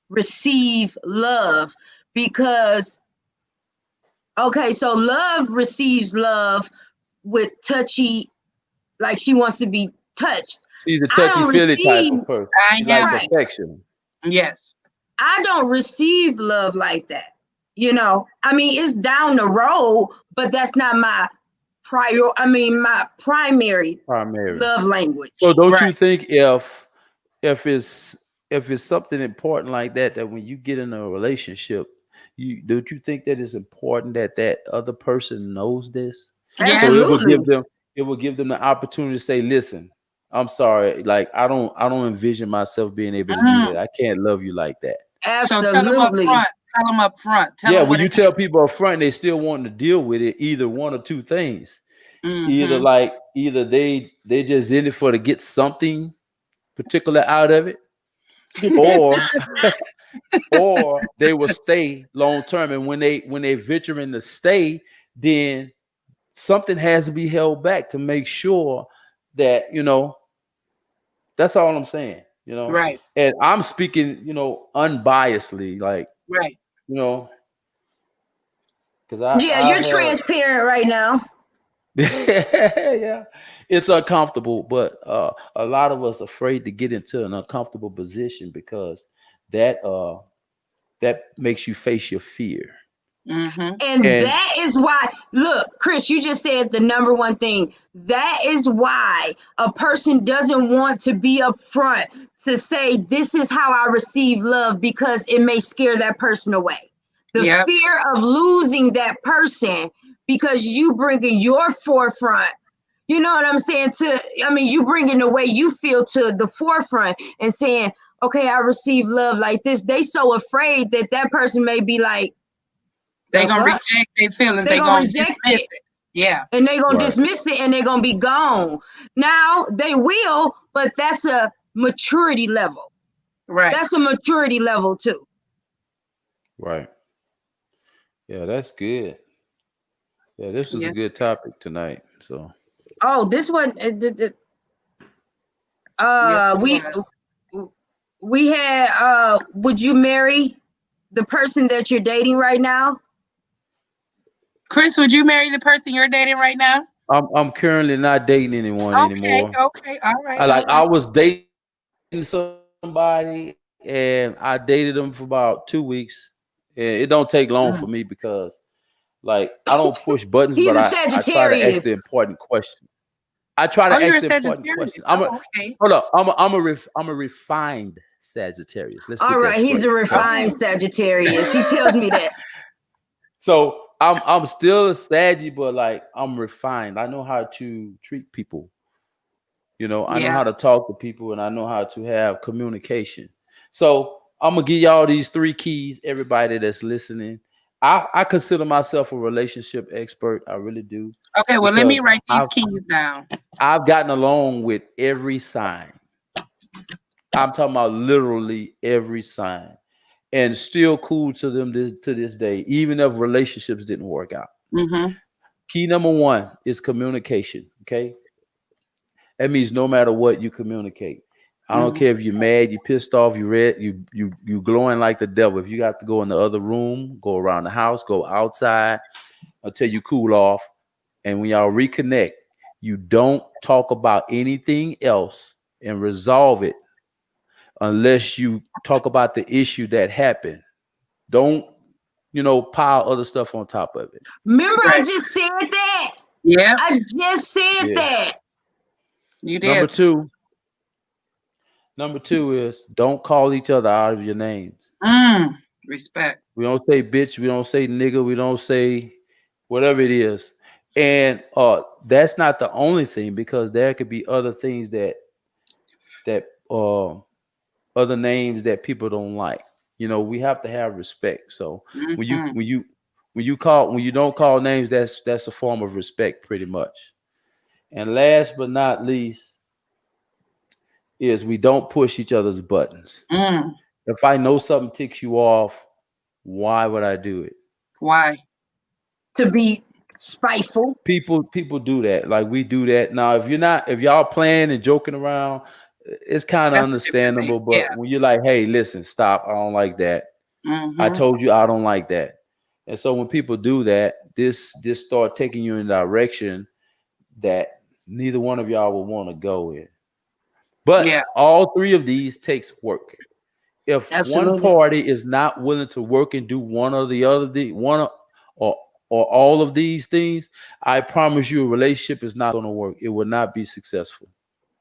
receive love. Because, okay, so love receives love with touchy, like she wants to be touched. She's a I touchy don't feely type receive, of person. I She likes am. right. affection. Yes. I don't receive love like that. You know, I mean, it's down the road, but that's not my my primary Primary. love So language. don't you Right. think if it's if it's something important like that, that when you get in a relationship, you don't you think that it's important that that other person knows this? So Yes. Absolutely. it will give them the opportunity to say, listen, I'm sorry, like I don't envision myself being able to do Mm. that. I can't love you like that. So tell them up Absolutely. front. Tell them up front. Tell Yeah, them when what you it is. tell people up front, they still want to deal with it, either one or two things. Either Mm-hmm. like either they just in it for to get something particular out of it, Get that. or or they will stay long term. And when they venture in to stay, then something has to be held back to make sure that that's all I'm saying. Right. And I'm speaking, unbiasedly, like Right. you know, because Yeah, I've you're had transparent right now. yeah, it's uncomfortable, but a lot of us afraid to get into an uncomfortable position because that that makes you face your fear. Mm-hmm. And And that is why, look, Chris, you just said the number one thing. That is why a person doesn't want to be upfront to say, this is how I receive love, because it may scare that person away. The Yep. fear of losing that person because you bringing your forefront, you know what I'm saying? You bringing the way you feel to the forefront and saying, okay, I receive love like this. They so afraid that that person may be like, They the gonna fuck? reject their feelings. They're They gonna gonna reject dismiss it it. Yeah. and they're gonna right, dismiss it and they're gonna be gone. Now they will, but that's a maturity level. Right. That's a maturity level too. right, yeah, that's good. Yeah, this was a Yes. good topic tonight. So Oh, this one, Yes, it we was. had. Would you marry the person that you're dating right now? Chris, would you marry the person you're dating right now? I'm currently not dating anyone Okay. anymore. Okay. All right. All I right. was dating somebody and I dated them for about 2 weeks. And it don't take long for me Mm. because like I don't push buttons, but He's a I try to ask the Sagittarius. important question. I try to Oh, ask you're the a important Sagittarius. question. Oh, okay. Hold up. I'm a refined Sagittarius. Let's All get that right, he's a straight. Okay. refined Oh. Sagittarius. He tells me that. So I'm still a Saggy, but like I'm refined. I know how to treat people. I know Yeah. how to talk to people and I know how to have communication. So I'm gonna give y'all these three keys, everybody that's listening. I consider myself a relationship expert. I really do Okay. Well, let me because write these keys down. I've gotten along with every sign. I'm talking about literally every sign, and still cool to them to this day, even if relationships didn't work out. Mm-hmm. Key number one is communication. Okay, that means no matter what, you communicate. I don't Mm-hmm. care if you're mad, you pissed off, you red, you glowing like the devil. If you got to go in the other room, go around the house, go outside until you cool off, and when y'all reconnect, you don't talk about anything else and resolve it unless you talk about the issue that happened. Don't pile other stuff on top of it. Remember, I Right. just said that. Yeah. I just said Yeah. that. You Number did. two, number two is don't call each other out of your names. Mm. Respect. We don't say bitch. We don't say nigga. We don't say whatever it is. And that's not the only thing because there could be other things that other names that people don't like. We have to have respect. So when you Mm-hmm. when you when you don't call names, that's a form of respect, pretty much. And last but not least is we don't push each other's buttons. Mm. If I know something ticks you off, why would I do it? Why? To be spiteful. People do that. Like we do that. Now, if y'all playing and joking around, it's kind of That's a different thing. understandable. Yeah. But when you're like, hey, listen, stop, I don't like that. I Mm-hmm. told you I don't like that. And so when people do that, this start taking you in a direction that neither one of y'all would want to go in. But Yeah. all three of these takes work. If one Absolutely. party is not willing to work and do one or the other, or or all of these things, I promise you, a relationship is not going to work. It will not be successful.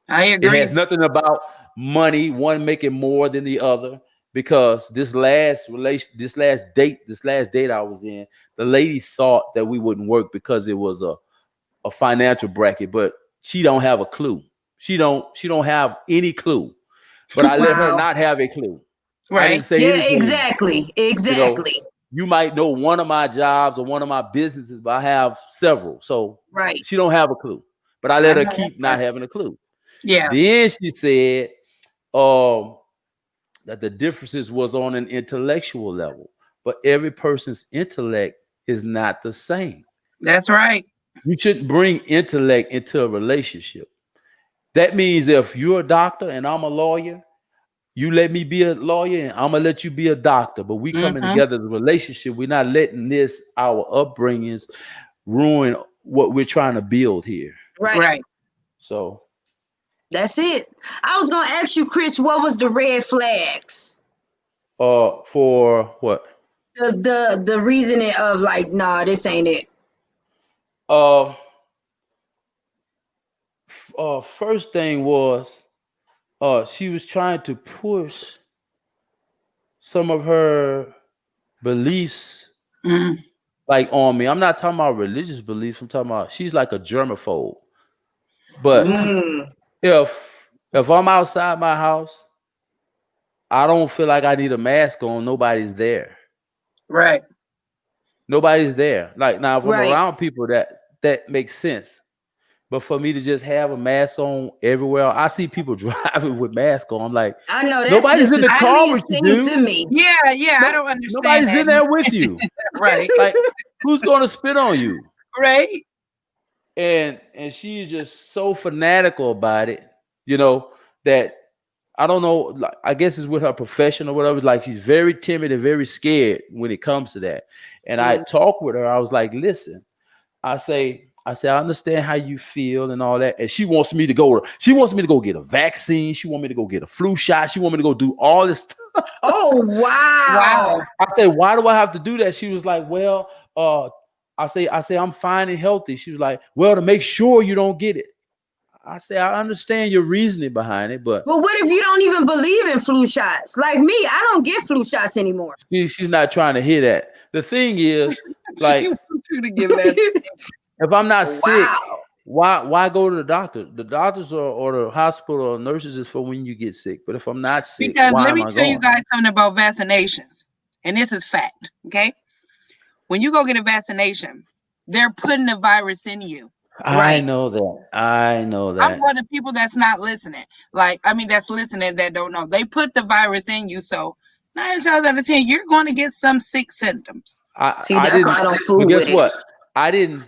I It has agree. nothing about money, one making more than the other. Because this last date I was in, the lady thought that we wouldn't work because it was a financial bracket, but she don't have a clue. She don't have any clue. But I let her Wow. not have a clue. I Right. didn't say Yeah, anything. exactly. You know, Exactly. you might know one of my jobs or one of my businesses, but I have several. So Right. she don't have a clue. But I I let her know that's keep not right. having a clue. Yeah. Then she said um, that the differences was on an intellectual level, but every person's intellect is not the same. That's right. You shouldn't bring intellect into a relationship. That means if you're a doctor and I'm a lawyer, you let me be a lawyer and I'm gonna let you be a doctor. But we coming Mm-hmm. together as a relationship. We're not letting this our upbringings ruin what we're trying to build here. Right. Right. So That's it. I was gonna ask you, Chris, what was the red flags? for what? The reasoning of like, nah, this ain't it. Uh First thing was she was trying to push some of her beliefs Mm. like on me. I'm not talking about religious beliefs. I'm talking about she's like a germaphobe. But Mm. Mm, if I'm outside my house, I don't feel like I need a mask on. Nobody's there. Right. Nobody's there. Like now, if I'm right. around people, that makes sense. But for me to just have a mask on everywhere, I see people driving with masks on. I'm like, I know that's nobody's just in the the I car silliest with you, thing dude. to me. Yeah, yeah. I No, don't understand nobody's that. in there with you. Right. Like, who's going to spit on you? Right. And she's just so fanatical about it, you know, that I don't know. Like, I guess it's with her profession or whatever. Like she's very timid and very scared when it comes to that. And I Mm. talked with her. I was like, listen, I understand how you feel and all that. And she wants me to go. She wants me to go get a vaccine. She wants me to go get a flu shot. She wants me to go do all this stuff. Oh wow. Wow. I said, why do I have to do that? She was like, well, I say I'm fine and healthy. She was like, well, to make sure you don't get it. I say, I understand your reasoning behind it, but But what if you don't even believe in flu shots? Like me, I don't get flu shots anymore. she's not trying to hear that. The thing is, She like, wants you to give that. if I'm not sick, Wow. why go to the doctor? The doctors or the hospital or nurses is for when you get sick. But if I'm not sick, Because why let am me I tell you going? guys something about vaccinations. And this is fact. Okay. When you go get a vaccination, they're putting the virus in you. I Right. know that. I know I'm that. one of the people that's not listening. Like, I mean, that's listening that don't know. They put the virus in you. So 9 times out of 10, you're going to get some sick symptoms. See, I that's why didn't. I don't But fool with guess it. what? I didn't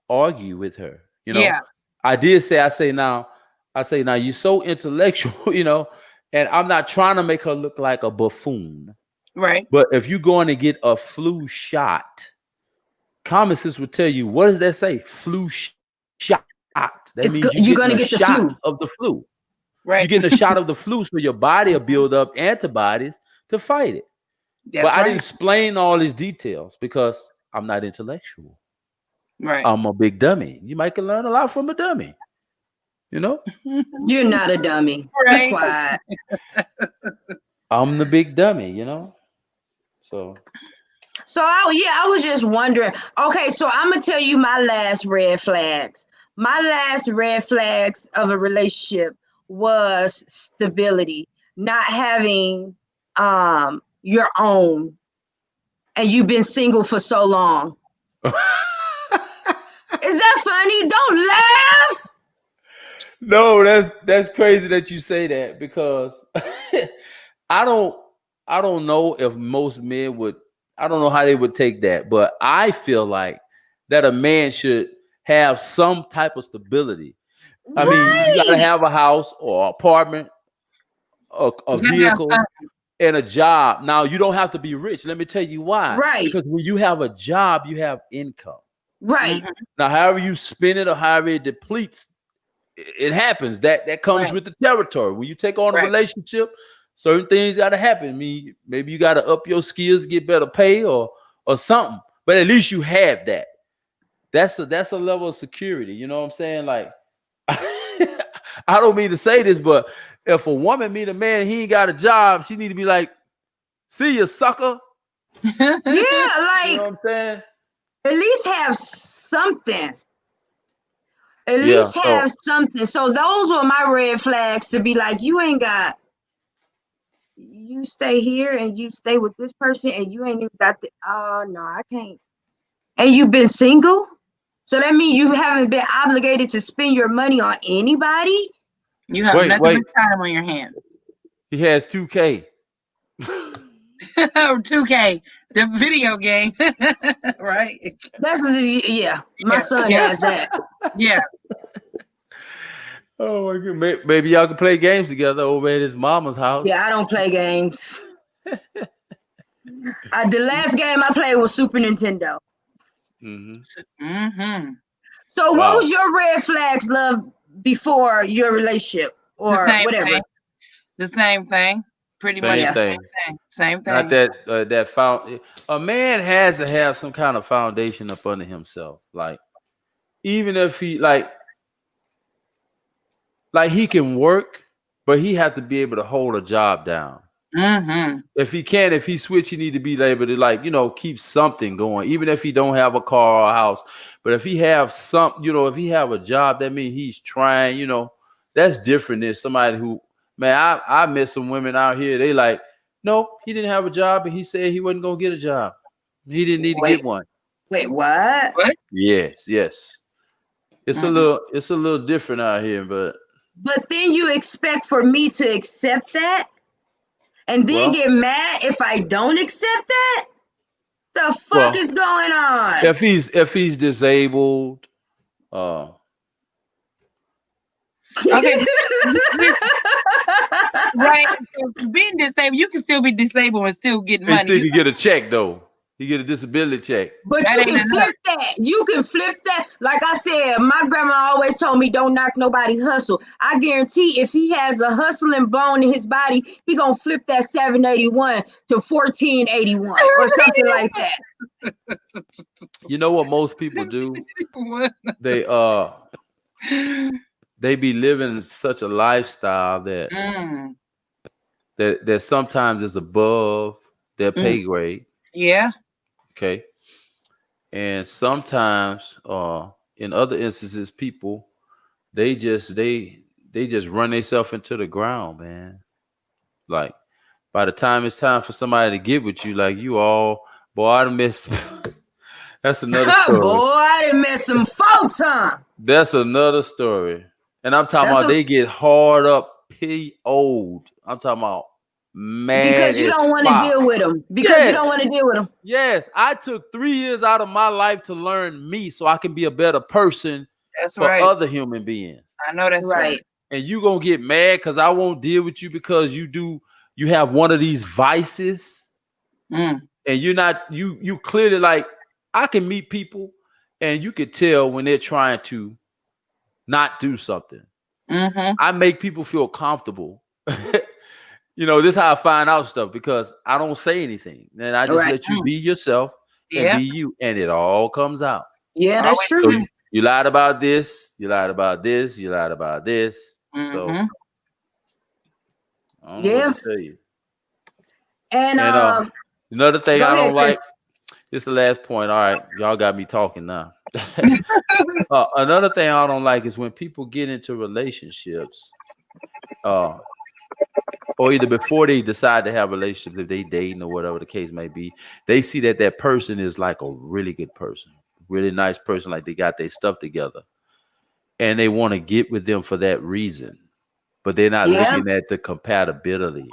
argue with her. Yeah. I did say. I say now. You're so intellectual. And I'm not trying to make her look like a buffoon. Right. But if you're going to get a flu shot, common sense would tell you, what does that say? Flu shot. That means you're You're getting gonna a get the shot flu. of the flu. You're Right. getting a shot of the flu, so your body will Mhm. build up antibodies to fight it. But That's I didn't right. explain all these details because I'm not intellectual. Right. I'm a big dummy. You might can learn a lot from a dummy, you know? You're not a dummy. Be Right. quiet. I'm the big dummy. So So I was just wondering. Okay, so I'm gonna tell you my last red flags. My last red flags of a relationship was stability, not having your own, and you've been single for so long. Is that funny? Don't laugh. no, that's crazy that you say that because I don't I don't know if most men would I don't know how they would take that, but I feel like that a man should have some type of stability. I mean, you got to Right, have a house or apartment, a You gotta have vehicle, fun. and a job. Now, you don't have to be rich. Let me tell you why. right, Because when you have a job, you have income. Right. Now, however you spin it or however it depletes, it happens. That comes Right. with the territory. When you take on a Right. relationship, certain things got to happen. I mean, maybe you got to up your skills, get better pay, or something. But at least you have that. That's a level of security. You know what I'm saying? Like, I don't mean to say this, but if a woman meet a man, he ain't got a job, she need to be like, "See you, sucker." Yeah, You like know what I'm saying? at least have something. At Yeah. least have something. So those were my red flags to be like, you ain't got, you stay here and you stay with this person and you ain't even got the, oh no, I can't. And you've been single? So that means you haven't been obligated to spend your money on anybody? You have Wait, nothing but time on your hand. he has 2K. Or 2K, the video game. Right? That's, yeah, my Yeah. son Yeah. has that. Yeah. Oh my god, maybe y'all can play games together over at his mama's house. Yeah, I don't play games. The last game I played was Super Nintendo. Mm-hmm. So what Wow. was your red flags, love, before your relationship The or same whatever? thing. The same thing. Pretty much Same the thing. same thing. Same Not thing. that found. A man has to have some kind of foundation up under himself. Like, even if he like he can work, but he have to be able to hold a job down. Mm-hmm. If he can, if he switch, he need to be able to, like, keep something going, even if he don't have a car or a house. But if he have some, if he have a job, that means he's trying. That's different than somebody who, man, I met some women out here. They like, no, he didn't have a job, and he said he wasn't gonna get a job. He didn't need to Wait. get one. Wait, what? What? Yes. It's a little different out here, but then you expect for me to accept that and then get mad if I don't accept that? The fuck is going on? If he's disabled, Okay. Right. So being disabled, you can still be disabled and still get he money. still can get a check though. He get a disability check. But That you ain't can enough. flip that. You can flip that. Like I said, my grandma always told me, don't knock nobody hustle. I guarantee if he has a hustling bone in his body, he gonna flip that 781 to 1481 or something like that. You know what most people do? They be living such a lifestyle that that sometimes is above their pay grade. Yeah. Okay. And sometimes in other instances, people they just run themselves into the ground, man. Like, by the time it's time for somebody to get with you, like, you all, boy, I done missed. That's another story. Boy, I done met some folks, huh? That's another story. And I'm talking about they get hard up, PO'd. I'm talking about mad. Because you don't want to deal with them. Because you don't want to deal with them. Yes, I took 3 years out of my life to learn me so I can be a better person for other human beings. I know that's right. And you gonna get mad because I won't deal with you because you have one of these vices, and you clearly, like, I can meet people and you could tell when they're trying to not do something. I make people feel comfortable. This is how I find out stuff, because I don't say anything. Then I just let you be yourself and be you, and it all comes out. Yeah, that's true. So you lied about this, you lied about this, you lied about this. So I don't know what to tell you. And another thing I don't like. Chris. This is the last point. All right, y'all got me talking now. Another thing I don't like is when people get into relationships, or either before they decide to have relationships, if they dating or whatever the case may be, they see that person is like a really good person, really nice person, like they got their stuff together, and they want to get with them for that reason, but they're not looking at the compatibility.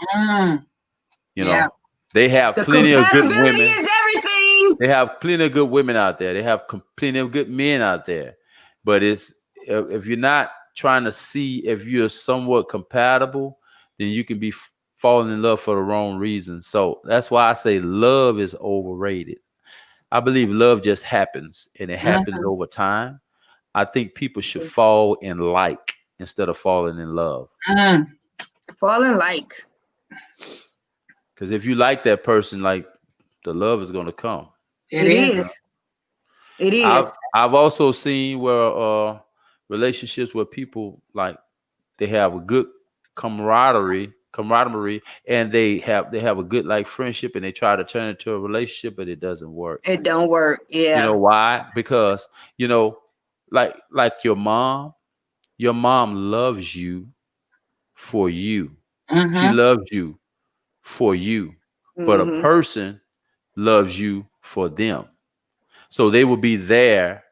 They have plenty of good women. Is everything. They have plenty of good women out there. They have plenty of good men out there. But it's, if you're not trying to see if you're somewhat compatible, then you can be falling in love for the wrong reason. So that's why I say love is overrated. I believe love just happens and it happens over time. I think people should fall in like instead of falling in love. Mm. Falling like. Because if you like that person, like the love is gonna come. It It is. is. It I've is. I've also seen where relationships where people like they have a good camaraderie, and they have a good like friendship, and they try to turn it into a relationship, but it doesn't work. It don't work. You know Yeah. why? Because like your mom loves you for you. She Mm-hmm. loves you for you, but a Mm-hmm. person loves you for them. So they will be there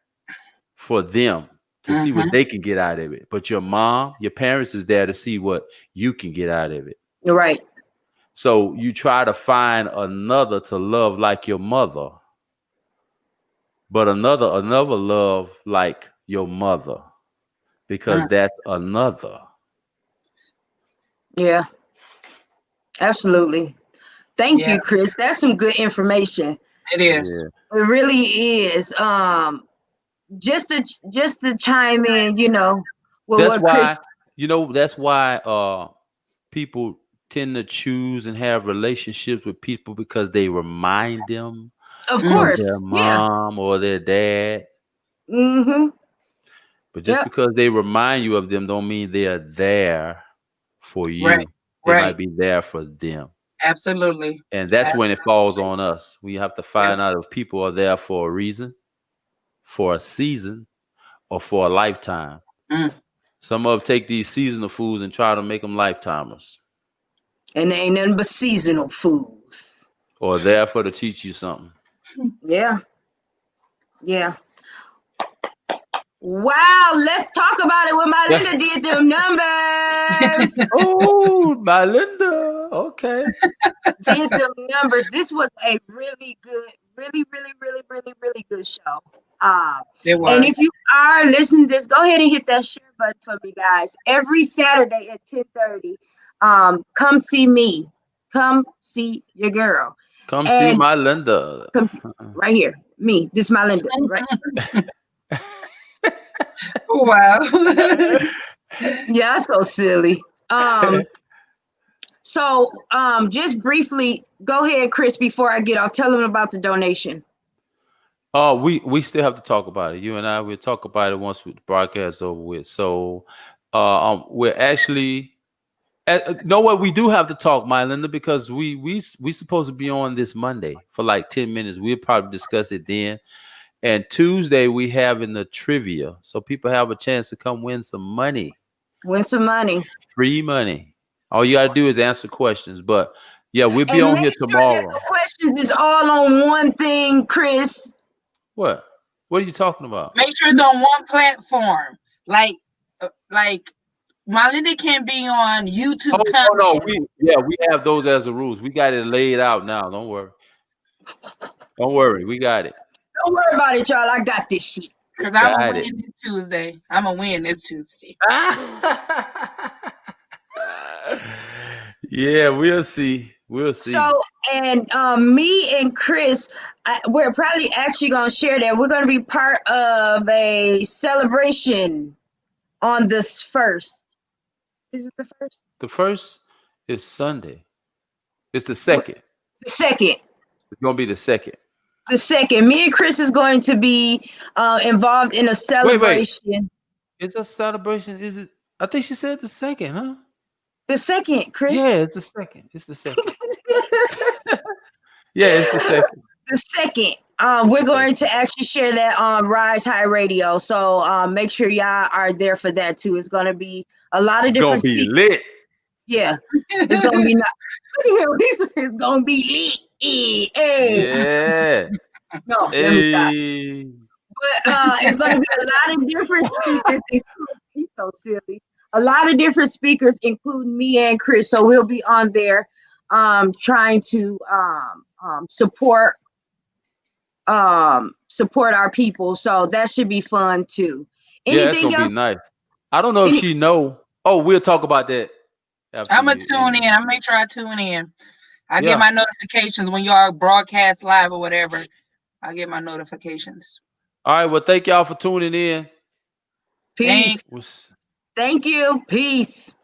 for them to see what Mm-hmm. they can get out of it. But your parents is there to see what you can get out of it. You're right. So you try to find another to love like your mother, but another love like your mother because Mm. that's another. Yeah. Absolutely. Thank Yeah, you, Chris. That's some good information. it is. Yeah. It really is. Just to chime in, with That's what why, Chris. that's why people tend to choose and have relationships with people because they remind them Of of Mm. their course. Yeah. mom or their dad. Mm-hmm. But just Yep. because they remind you of them don't mean they are there for Right. you. They might Right. be there for them. Absolutely. And that's Uh, when it falls on us. We have to Yep. find out if people are there for a reason, for a season, or for a lifetime. Mm. Some of them take these seasonal foods and try to make them lifetimers, And they ain't nothing but seasonal foods. or there for to teach you something. Yeah. Yeah. Wow. Let's talk about it when my Linda did them numbers. Oh, my Linda. Okay. Did them numbers. This was a really good, really, really, really, really, really good show. Um, It and was. if you are listening to this, go ahead and hit that share button for me, guys. Every Saturday at 10:30, come see me. Come see your girl. Come see And my Linda. come right here. Me. This is my Linda, right? Wow. Yeah, so silly. Just briefly, go ahead, Chris, before I get off. Tell them about the donation. Oh, we still have to talk about it. You and I will talk about it once the broadcast is over with. So, we're actually, know what we do have to talk, my Linda, because we supposed to be on this Monday for like 10 minutes. We'll probably discuss it then. And Tuesday we have in the trivia, so people have a chance to come win some money, Win some money. free money. All you gotta do is answer questions. But yeah, we'll be And on make here sure that tomorrow. the questions is all on one thing, Chris. What? What are you talking about? Make sure it's on one platform. Like Melinda can't be on YouTube Oh no, comment. we have those as the rules. We got it laid out now. Don't worry. Don't worry. We got it. Don't worry about it, y'all. I got this shit. Because I'm going Got to it. win this Tuesday. I'm going to win this Tuesday. Yeah, we'll see. We'll see. So, and me and Chris, we're probably actually going to share that. We're going to be part of a celebration on this first. Is it the first? The first is Sunday. It's the What? second. The second. It's gonna be the second. The second. Me and Chris is going to be involved in a Wait. celebration. It's a celebration. Is it? I think she said the second, huh? The second, Chris. Yeah, it's the second. It's the second. Yeah, it's the second. The second. We're going to actually share that on Rise High Radio. So make sure y'all are there for that too. It's going to be a lot of It's gonna different be speakers. lit. Yeah, it's going to be not. It's going to be lit. Hey. Yeah. No, let me stop. Hey. But it's going to be a lot of different speakers. He's so silly. A lot of different speakers, including me and Chris. So we'll be on there, trying to support our people. So that should be fun too. Yeah, it's Anything gonna else? be nice. I don't know if she know. Oh, we'll talk about that after I'm going to you tune end. in. I'm make sure I tune in. I Yeah. get my notifications when y'all broadcast live or whatever. I get my notifications. All right. Well, thank y'all for tuning in. Peace. Thanks. Thank you. Peace.